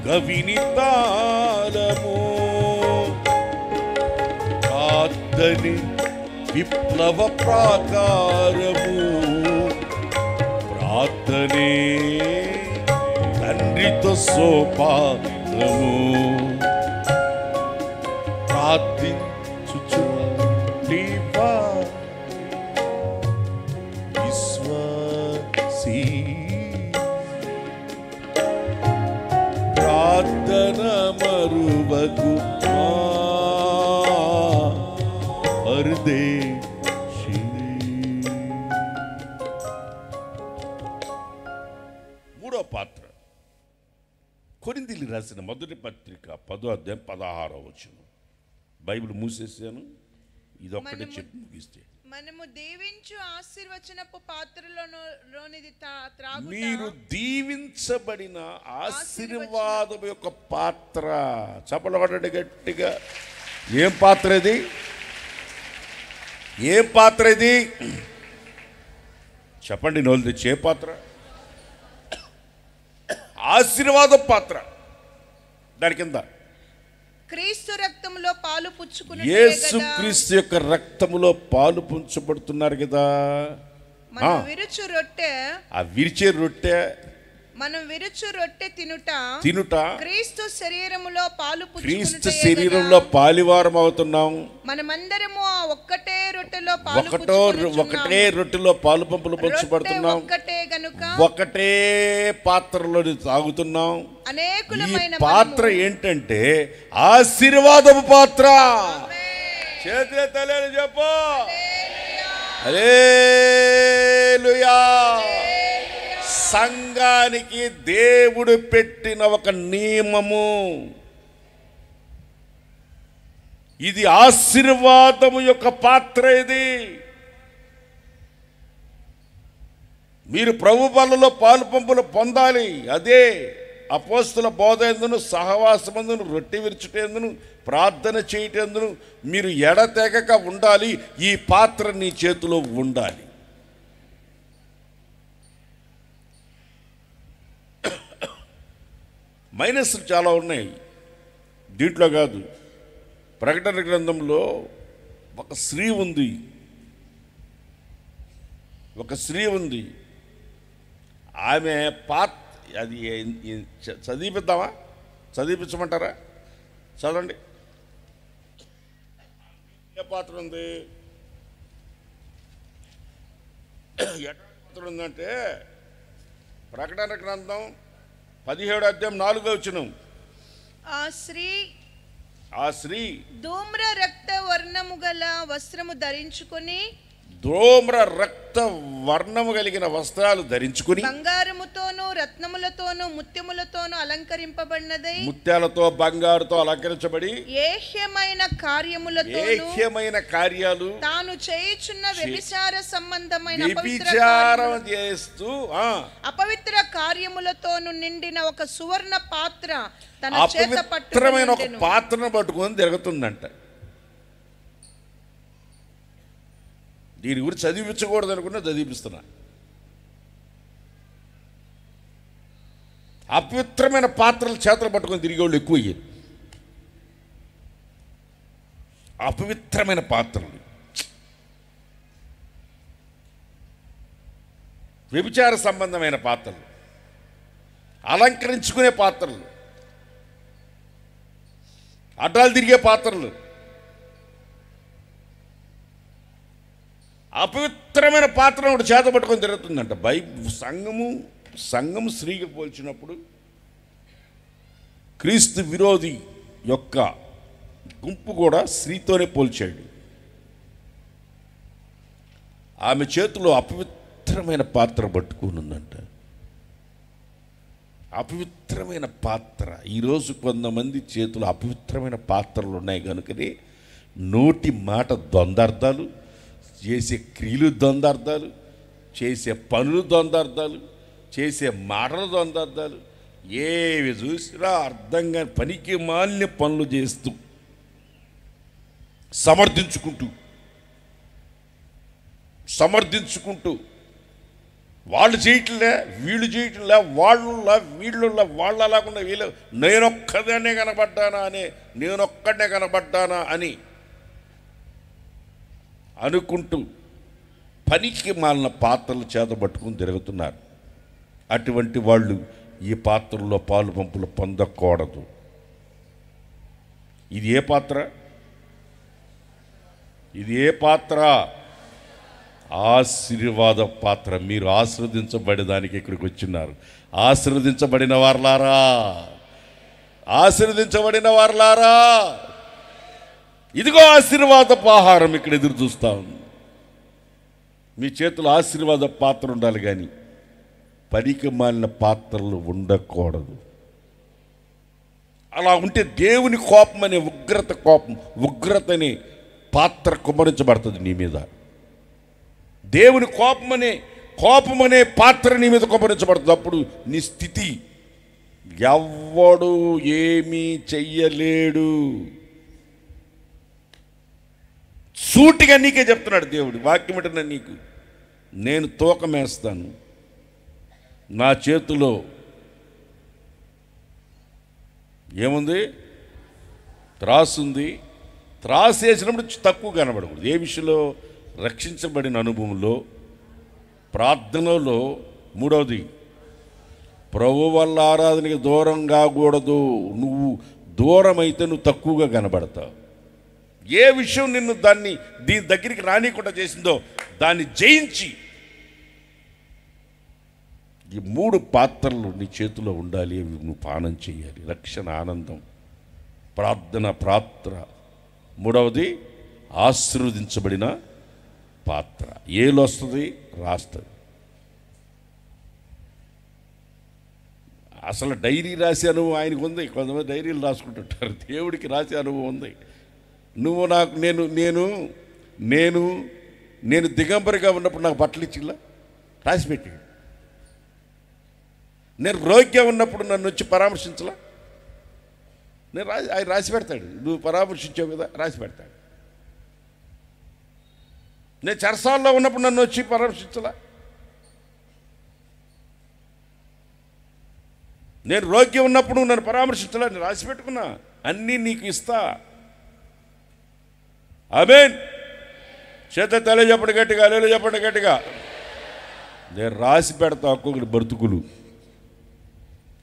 కవిని తాళము. ప్రార్థనే విప్లవ ప్రాకారము. ప్రార్థనే తండ్రితో సోపానము. ప్రార్థించుచుంటివా విశ్వాసీ, ప్రార్థన మరువకుమా పరదేశీ. మూడో పాత్ర కొరింథీయులకు రాసిన మొదటి పత్రిక 10వ అధ్యాయం 16వ వచనం. బైబిల్ మూసేసాను, ఇదొక్కటే చెప్పి ముగిస్తే. మనము దీవించు ఆశీర్వచనపు పాత్రలోనిది త్రాగుట. మీరు దీవించబడిన ఆశీర్వాదం యొక్క పాత్ర. చప్పట్లు కొట్టండి గట్టిగా. ఏం పాత్ర ఇది? ఏం పాత్ర ఇది? చెప్పండి నోళ్ళు తెచ్చి. ఏ పాత్ర? ఆశీర్వాద పాత్ర. దాని కింద క్రీస్తు రక్తములో పాలు పుచ్చుకుని, యేసు క్రీస్తు యొక్క రక్తములో పాలు పుంచబడుతున్నారు కదా. మనం విరుచు రొట్టె, ఆ విరిచే రొట్టె, మనం విరుచు రొట్టె తినుట క్రీస్తు శరీరములో పాలు పుచ్చుకునుటయే. క్రీస్తు శరీరంలో పాలివారం అవుతున్నాం. మనమందరము ఆ ఒక్కటే రొట్టెలో ఒకటే రొట్టెలో పాలు పంపులు పంచబడుతున్నాం. ఒక్కటే గనుక ఒకటే పాత్రలో తాగుతున్నాం. అనేకులమైన పాత్ర ఏంటంటే ఆశీర్వాదపు పాత్ర. చేతుల తల్లి చెప్పు హల్లెలూయా. సంఘానికి దేవుడు పెట్టిన ఒక నియమము ఇది. ఆశీర్వాదము యొక్క పాత్ర ఇది. మీరు ప్రభు బలలో పాలు పంపులు పొందాలి. అదే అపోస్తుల బోధ ఎందును, సహవాసమందును, రొట్టె విరుచుటేందును, ప్రార్థన చేయటందును మీరు ఎడతెగక ఉండాలి. ఈ పాత్ర నీ చేతిలో ఉండాలి. మైనస్లు చాలా ఉన్నాయి దీంట్లో కాదు. ప్రకటన గ్రంథంలో ఒక స్త్రీ ఉంది. ఆమె అది చదివిద్దామా? చదివించమంటారా? చదవండి. ఏ పాత్ర ఉంది? ఎట్లా పాత్ర ఉందంటే ప్రకటన గ్రంథం 17:4 ఆ స్త్రీ ధూమ్ర రక్త వర్ణము గల వస్త్రము ధరించుకొని, ధూమ్ర రక్త వర్ణము కలిగిన వస్త్రాలు ధరించుకుని, బంగారముతోనూ రత్నములతోనూ ముత్యములతోనూ అలంకరింపబడినదై, ముత్యాలతో బంగారుతో అలంకరించబడి, ఏహ్యమైన కార్యాలు తాను చేయుచున్న వ్యభిచార సంబంధమైన వ్యభిచారం చేస్తూ అపవిత్ర కార్యములతోను నిండిన ఒక సువర్ణ పాత్ర తన చేత అపవిత్రమైన ఒక పాత్రను పట్టుకొని తిరుగుతుందంట. దీని గురించి చదివించకూడదు అనుకున్నా చదివిస్తున్నా. అపవిత్రమైన పాత్రలు చేతలు పట్టుకొని తిరిగే వాళ్ళు ఎక్కువ అయ్యారు. అపవిత్రమైన పాత్రలు, వ్యభిచార సంబంధమైన పాత్రలు, అలంకరించుకునే పాత్రలు, అడ్డాలు తిరిగే పాత్రలు, అపవిత్రమైన పాత్ర ఒకటి చేత పట్టుకొని తిరుగుతుందంట. సంఘము స్త్రీకి పోల్చినప్పుడు క్రీస్తు విరోధి యొక్క గుంపు కూడా స్త్రీతోనే పోల్చాడు. ఆమె చేతిలో అపవిత్రమైన పాత్ర పట్టుకుని ఉందంట. అపవిత్రమైన పాత్ర. ఈరోజు కొంతమంది చేతులు అపవిత్రమైన పాత్రలు ఉన్నాయి కనుకనే నోటి మాట ద్వందార్థాలు, చేసే క్రియలు ద్వందార్థాలు, చేసే పనులు ద్వందార్థాలు, చేసే మాటలు ద్వందార్థాలు, ఏవి చూసినా అర్థంగా పనికి మాలిన పనులు చేస్తూ సమర్థించుకుంటూ వాళ్ళు చేయట్లే, వీళ్ళు చేయట్లే, వీళ్ళులా వాళ్ళు అలాకుండా వీళ్ళు నేనొక్కడనే కనబడ్డానా అని అనుకుంటూ పనికి మాలిన పాత్రలు చేతబట్టుకుని తిరుగుతున్నారు. అటువంటి వాళ్ళు ఈ పాత్రల్లో పాలు పంపులు పొందకూడదు. ఇది ఏ పాత్ర? ఆశీర్వాద పాత్ర. మీరు ఆశీర్వదించబడేదానికి ఇక్కడికి వచ్చినారు. ఆశీర్వదించబడిన వారలారా, ఇదిగో ఆశీర్వాదపు ఆహారం ఇక్కడ ఎదురు చూస్తా ఉంది. మీ చేతులు ఆశీర్వాద పాత్ర ఉండాలి, కానీ పనికి మాలిన పాత్రలు ఉండకూడదు. అలా ఉంటే దేవుని కోపం అనే ఉగ్రత అనే పాత్ర కుమ్మరించబడుతుంది నీ మీద. దేవుని కోపం అనే పాత్ర నీ మీద కుమ్మరించబడుతుంది. అప్పుడు నీ స్థితి ఎవ్వడు ఏమీ చెయ్యలేడు. సూటిగా నీకే చెప్తున్నాడు దేవుడు. వాక్యం ఏంటన్నా నీకు? నేను తూకమేస్తాను, నా చేతిలో ఏముంది? త్రాసు ఉంది. త్రాసు వేసినప్పుడు తక్కువ కనబడకూడదు. ఏ విషయంలో? రక్షించబడిన అనుభవంలో, ప్రార్థనలో. మూడవది, ప్రభు వల్ల ఆరాధనకి దూరం కాకూడదు. నువ్వు దూరం అయితే నువ్వు తక్కువగా కనబడతావు. ఏ విషయం నిన్ను దీని దగ్గరికి రానికుండా చేసిందో దాన్ని జయించి, ఈ 3 పాత్రలు నీ చేతిలో ఉండాలి. అవి నువ్వు పానం చేయాలి. రక్షణ, ఆనందం, ప్రార్థన పాత్ర. మూడవది ఆశీర్వదించబడిన పాత్ర. ఏలు వస్తుంది, రాస్తుంది. అసలు డైరీ రాసే అనుభవం ఆయనకు ఉంది. కొంతమంది డైరీలు రాసుకుంటుంటారు. దేవుడికి రాసే అనుభవం ఉంది. నువ్వు నాకు నేను దిగంబరిగా ఉన్నప్పుడు నాకు బట్టలు ఇచ్చిలా రాసిపెట్టాడు. నేను రోగ్యం ఉన్నప్పుడు నన్ను వచ్చి పరామర్శించలా ఆయన రాసి పెడతాడు. నువ్వు పరామర్శించావు కదా, రాసి పెడతాడు. నేను చెరసాల్లో ఉన్నప్పుడు నన్ను వచ్చి పరామర్శించలా, నేను రోగ్యం ఉన్నప్పుడు నన్ను పరామర్శించలా, నేను రాసి పెట్టుకున్నా. అన్నీ నీకు ఇస్తా. ఆమేన్. చేత తల చెప్పండి గట్టిగా, లేలు చెప్పండి గట్టిగా. నేను రాసి పెడతా. ఒక్కొక్కటి బ్రతుకులు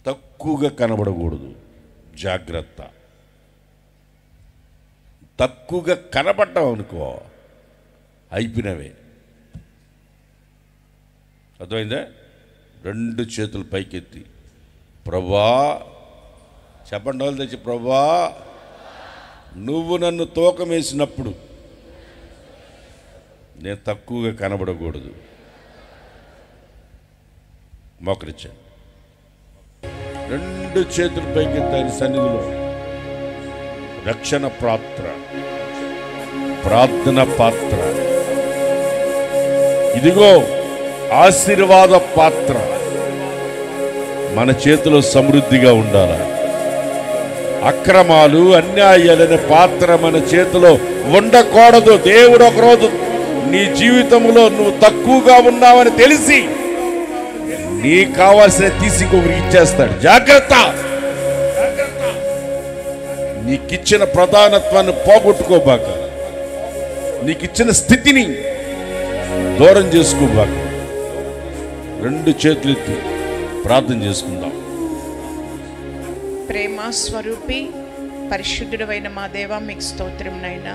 తక్కువగా కనబడకూడదు. జాగ్రత్త. తక్కువగా కనబడ్డావు అనుకో, అయిపోయినవే. అర్థమైందా? 2 చేతులు పైకెత్తి ప్రభువా చెప్పండి. వాళ్ళు తెచ్చి ప్రభువా నువ్వు నన్ను తూకం వేసినప్పుడు నేను తక్కువగా కనబడకూడదు. మోకరించాను. 2 చేతులు పైకెత్తి ఆయన సన్నిధిలో రక్షణ పాత్ర, ప్రార్థన పాత్ర, ఇదిగో ఆశీర్వాద పాత్ర మన చేతిలో సమృద్ధిగా ఉండాలి. అక్రమాలు అన్యాయాలనే పాత్ర మన చేతిలో ఉండకూడదు. దేవుడు ఒకరోజు నీ జీవితంలో నువ్వు తక్కువగా ఉన్నావని తెలిసి నీకు కావాల్సిన తీసి ఇంకొకరికి ఇచ్చేస్తాడు. జాగ్రత్త. నీకిచ్చిన ప్రధానత్వాన్ని పోగొట్టుకోబాక, నీకిచ్చిన స్థితిని దూరం చేసుకోబాక. 2 చేతులు ఎత్తి ప్రార్థన చేసుకుందాం. ప్రేమ స్వరూపి పరిశుద్ధుడైన మా దేవా, మీకు స్తోత్రం నైనా.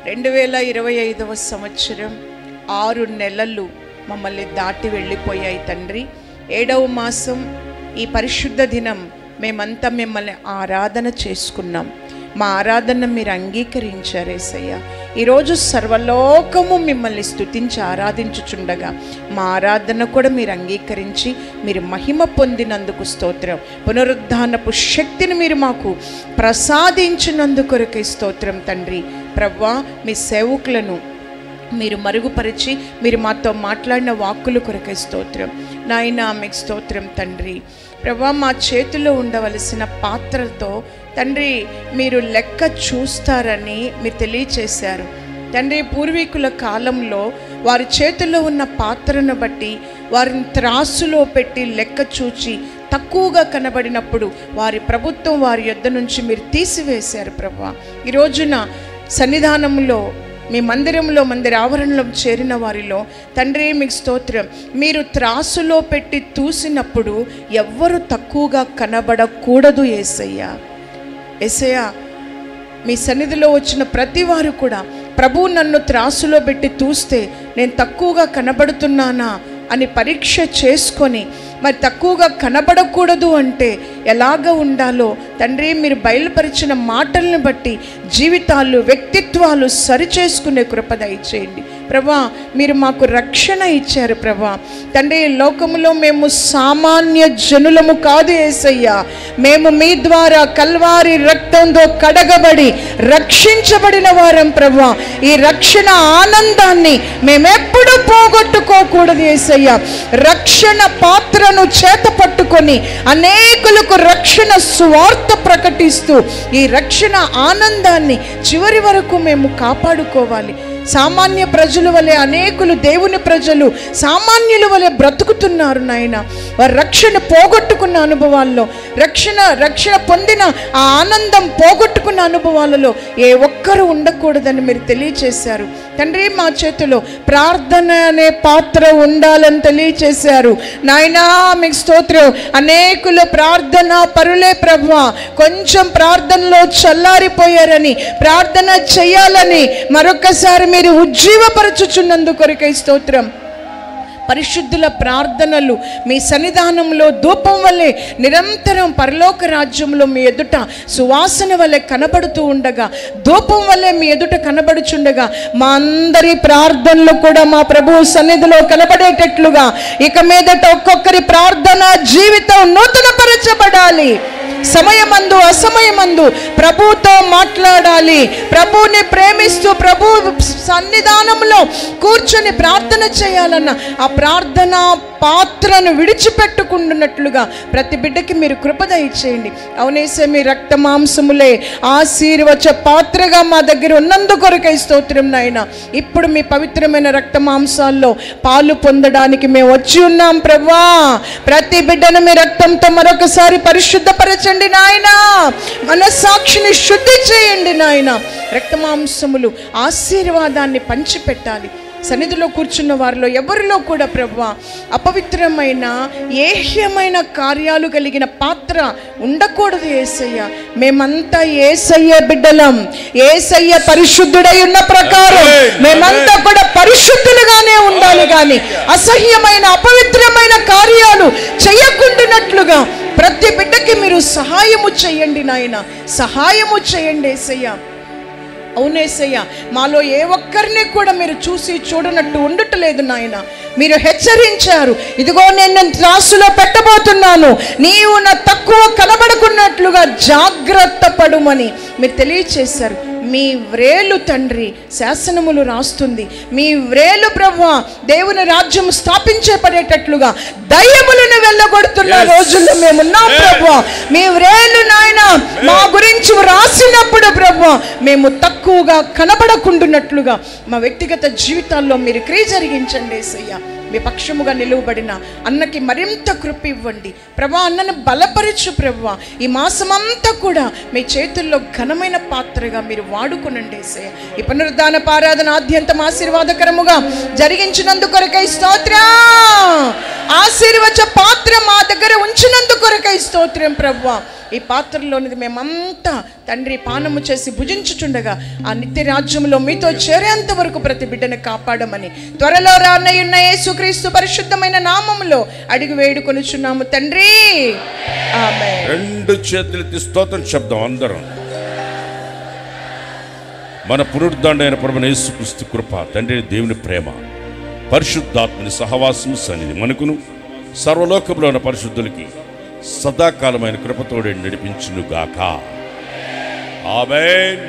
2025వ సంవత్సరం 6 నెలలు మమ్మల్ని దాటి వెళ్ళిపోయాయి తండ్రి. 7వ మాసం ఈ పరిశుద్ధ దినం మేమంతా మిమ్మల్ని ఆరాధన చేసుకున్నాం. మా ఆరాధన మీరు అంగీకరించారు యేసయ్య. ఈరోజు సర్వలోకము మిమ్మల్ని స్తుతించి ఆరాధించుచుండగా మా ఆరాధన కూడా మీరు అంగీకరించి మీరు మహిమ పొందినందుకు స్తోత్రం. పునరుద్ధానపు శక్తిని మీరు మాకు ప్రసాదించినందుకొరకే స్తోత్రం తండ్రి. ప్రభువా, మీ సేవకులను మీరు మరుగుపరిచి మీరు మాతో మాట్లాడిన వాక్కుల కొరకే స్తోత్రం నాయనా. మీకు స్తోత్రం తండ్రి. ప్రభువా, మా చేతిలో ఉండవలసిన పాత్రలతో త్తండ్రి మీరు లెక్క చూస్తారని మీరు తెలియచేశారు తండ్రి. పూర్వీకుల కాలంలో వారి చేతిలో ఉన్న పాత్రను బట్టి వారిని త్రాసులో పెట్టి లెక్క చూచి తక్కువగా కనబడినప్పుడు వారి ప్రభుత్వం వారి యొద్ద నుంచి మీరు తీసివేశారు ప్రభువా. ఈ రోజున సన్నిధానంలో మీ మందిరంలో మందిర ఆవరణలో చేరిన వారిలో తండ్రి మీకు స్తోత్రం, మీరు త్రాసులో పెట్టి తూసినప్పుడు ఎవ్వరు తక్కువగా కనబడకూడదు యేసయ్యా. యేసయ్యా, మీ సన్నిధిలో వచ్చిన ప్రతి వారు కూడా ప్రభు నన్ను త్రాసులో పెట్టి తూస్తే నేను తక్కువగా కనబడుతున్నానా అని పరీక్ష చేసుకొని మరి తక్కువగా కనబడకూడదు అంటే ఎలాగ ఉండాలో తండ్రి మీరు బయలుపరిచిన మాటలను బట్టి జీవితాలు వ్యక్తిత్వాలు సరిచేసుకునే కృప దయచేయండి ప్రభా. మీరు మాకు రక్షణ ఇచ్చారు ప్రభా తండ్రి. లోకములో మేము సామాన్య జనులము కాదు యేసయ్యా. మేము మీ ద్వారా కల్వారి రక్తంతో కడగబడి రక్షించబడిన వారం ప్రభా. ఈ రక్షణ ఆనందాన్ని మేమెప్పుడు పోగొట్టుకోకూడదు యేసయ్యా. రక్షణ పాత్రను చేత పట్టుకొని అనేకులకు రక్షణ సువార్త ప్రకటిస్తూ ఈ రక్షణ ఆనందాన్ని చివరి వరకు మేము కాపాడుకోవాలి. సామాన్య ప్రజల వలె అనేకులు దేవుని ప్రజలు సామాన్యుల వలె బ్రతుకుతున్నారు నాయన. వారు రక్షణ పోగొట్టుకున్న అనుభవాల్లో రక్షణ పొందిన ఆ ఆనందం పోగొట్టుకున్న అనుభవాలలో ఏ ఒక్కరు ఉండకూడదని మీరు తెలియచేశారు తండ్రి. మా చేతిలో ప్రార్థన అనే పాత్ర ఉండాలని తెలియచేశారు నాయనా. మీకు స్తోత్రం. అనేకులు ప్రార్థన పరులే ప్రభువా, కొంచెం ప్రార్థనలో చల్లారిపోయారని ప్రార్థన చేయాలని మరొకసారి మీరు ఉజ్జీవపరచుచున్నందుకొరకై స్తోత్రం. పరిశుద్ధుల ప్రార్థనలు మీ సన్నిధానంలో ధూపం వల్లే నిరంతరం పరలోక రాజ్యంలో మీ ఎదుట సువాసన వల్లే కనబడుతూ ఉండగా, ధూపం వల్లే మీ ఎదుట కనబడుచుండగా మా అందరి ప్రార్థనలు కూడా మా ప్రభు సన్నిధిలో కనబడేటట్లుగా ఇక మీదట ఒక్కొక్కరి ప్రార్థన జీవితం నూతనపరచబడాలి. సమయమందు అసమయమందు ప్రభుతో మాట్లాడాలి. ప్రభుని ప్రేమిస్తూ ప్రభు సన్నిధానంలో కూర్చొని ప్రార్థన చేయాలన్న ఆ ప్రార్థన పాత్రను విడిచిపెట్టుకుంటున్నట్లుగా ప్రతి బిడ్డకి మీరు కృపద ఇచ్చేయండి. అవునేసే మీ రక్త మాంసములే ఆశీర్వచ పాత్రగా మా దగ్గర ఉన్నందుకొరకై స్తోత్రం నాయన. ఇప్పుడు మీ పవిత్రమైన రక్త మాంసాల్లో పాలు పొందడానికి మేము వచ్చి ఉన్నాం ప్రభువా. ప్రతి బిడ్డను మీ రక్తంతో మరొకసారి పరిశుద్ధపరచండి నాయన. మనస్సాక్షిని శుద్ధి చేయండి నాయన. రక్త మాంసములు ఆశీర్వాదాన్ని పంచిపెట్టాలి. సన్నిధిలో కూర్చున్న వారిలో ఎవరిలో కూడా ప్రభువా అపవిత్రమైన ఏహ్యమైన కార్యాలు కలిగిన పాత్ర ఉండకూడదు యేసయ్య. మేమంతా యేసయ్య బిడ్డలం. యేసయ్య పరిశుద్ధుడై ఉన్న ప్రకారం మేమంతా కూడా పరిశుద్ధులుగానే ఉండాలి, కానీ అసహ్యమైన అపవిత్రమైన కార్యాలు చేయకుండానట్లుగా ప్రతి బిడ్డకి మీరు సహాయము చేయండి నాయన, సహాయము చేయండి యేసయ్య. అవునేసయ్య, మాలో ఏ ఒక్కరిని కూడా మీరు చూసి చూడనట్టు ఉండట్లేదు నాయన. మీరు హెచ్చరించారు, ఇదిగో నేను త్రాసులో పెట్టబోతున్నాను, నీవు నా తక్కువ కనబడుకున్నట్లుగా జాగ్రత్త పడుమని మీరు తెలియచేశారు. మీ వ్రేలు తండ్రి శాసనములు రాస్తుంది. మీ వ్రేలు ప్రభువా దేవుని రాజ్యం స్థాపించబడేటట్లుగా దయ్యములను వెళ్ళగొడుతున్న రోజుల్లో మేమున్నాం ప్రభువా. మీ వ్రేలు నాయన మా గురించి రాసినప్పుడు ప్రభువా మేము తక్కువగా కనబడకుండానట్లుగా మా వ్యక్తిగత జీవితాల్లో మీరు క్రియ జరిగించండి యేసయ్య. మీ పక్షముగా నిలువబడిన అన్నకి మరింత కృప ఇవ్వండి ప్రభా. అన్నను బలపరచు ప్రభువా. ఈ మాసమంతా కూడా మీ చేతుల్లో ఘనమైన పాత్రగా మీరు వాడుకునండి యేసయ్య. ఈ పునరుద్ధాన ఆరాధన ఆద్యంతం ఆశీర్వాదకరముగా జరిగించినందుకొరకై స్తోత్రం. ఆశీర్వచ పాత్ర మా దగ్గర ఉంచినందుకొరకై స్తోత్రం ప్రభువా. ఈ పాత్రలోనిది మేమంతా తండ్రి పానము చేసి భుజించుచుండగా ఆ నిత్య రాజ్యంలో మీతో చేరేంత వరకు ప్రతి బిడ్డను కాపాడమని త్వరలో రానయ్యున్న యేసుక్రీస్తు పరిశుద్ధమైన నామములో అడిగి వేడుకొనుచున్నాము తండ్రి, ఆమేన్. రెండు చేతులెత్తి స్తోత్రం శబ్దం అందరం. మన పునరుద్ధాండైన ప్రభువైన యేసుక్రీస్తు కృప, తండ్రి దేవుని ప్రేమ, పరిశుద్ధాత్మని సహవాసం సన్నిధి మనకును సర్వలోకంలో ఉన్న పరిశుద్ధులకి సదాకాలమైన కృపతోడే నడిపించునుగాక. ఆమేన్.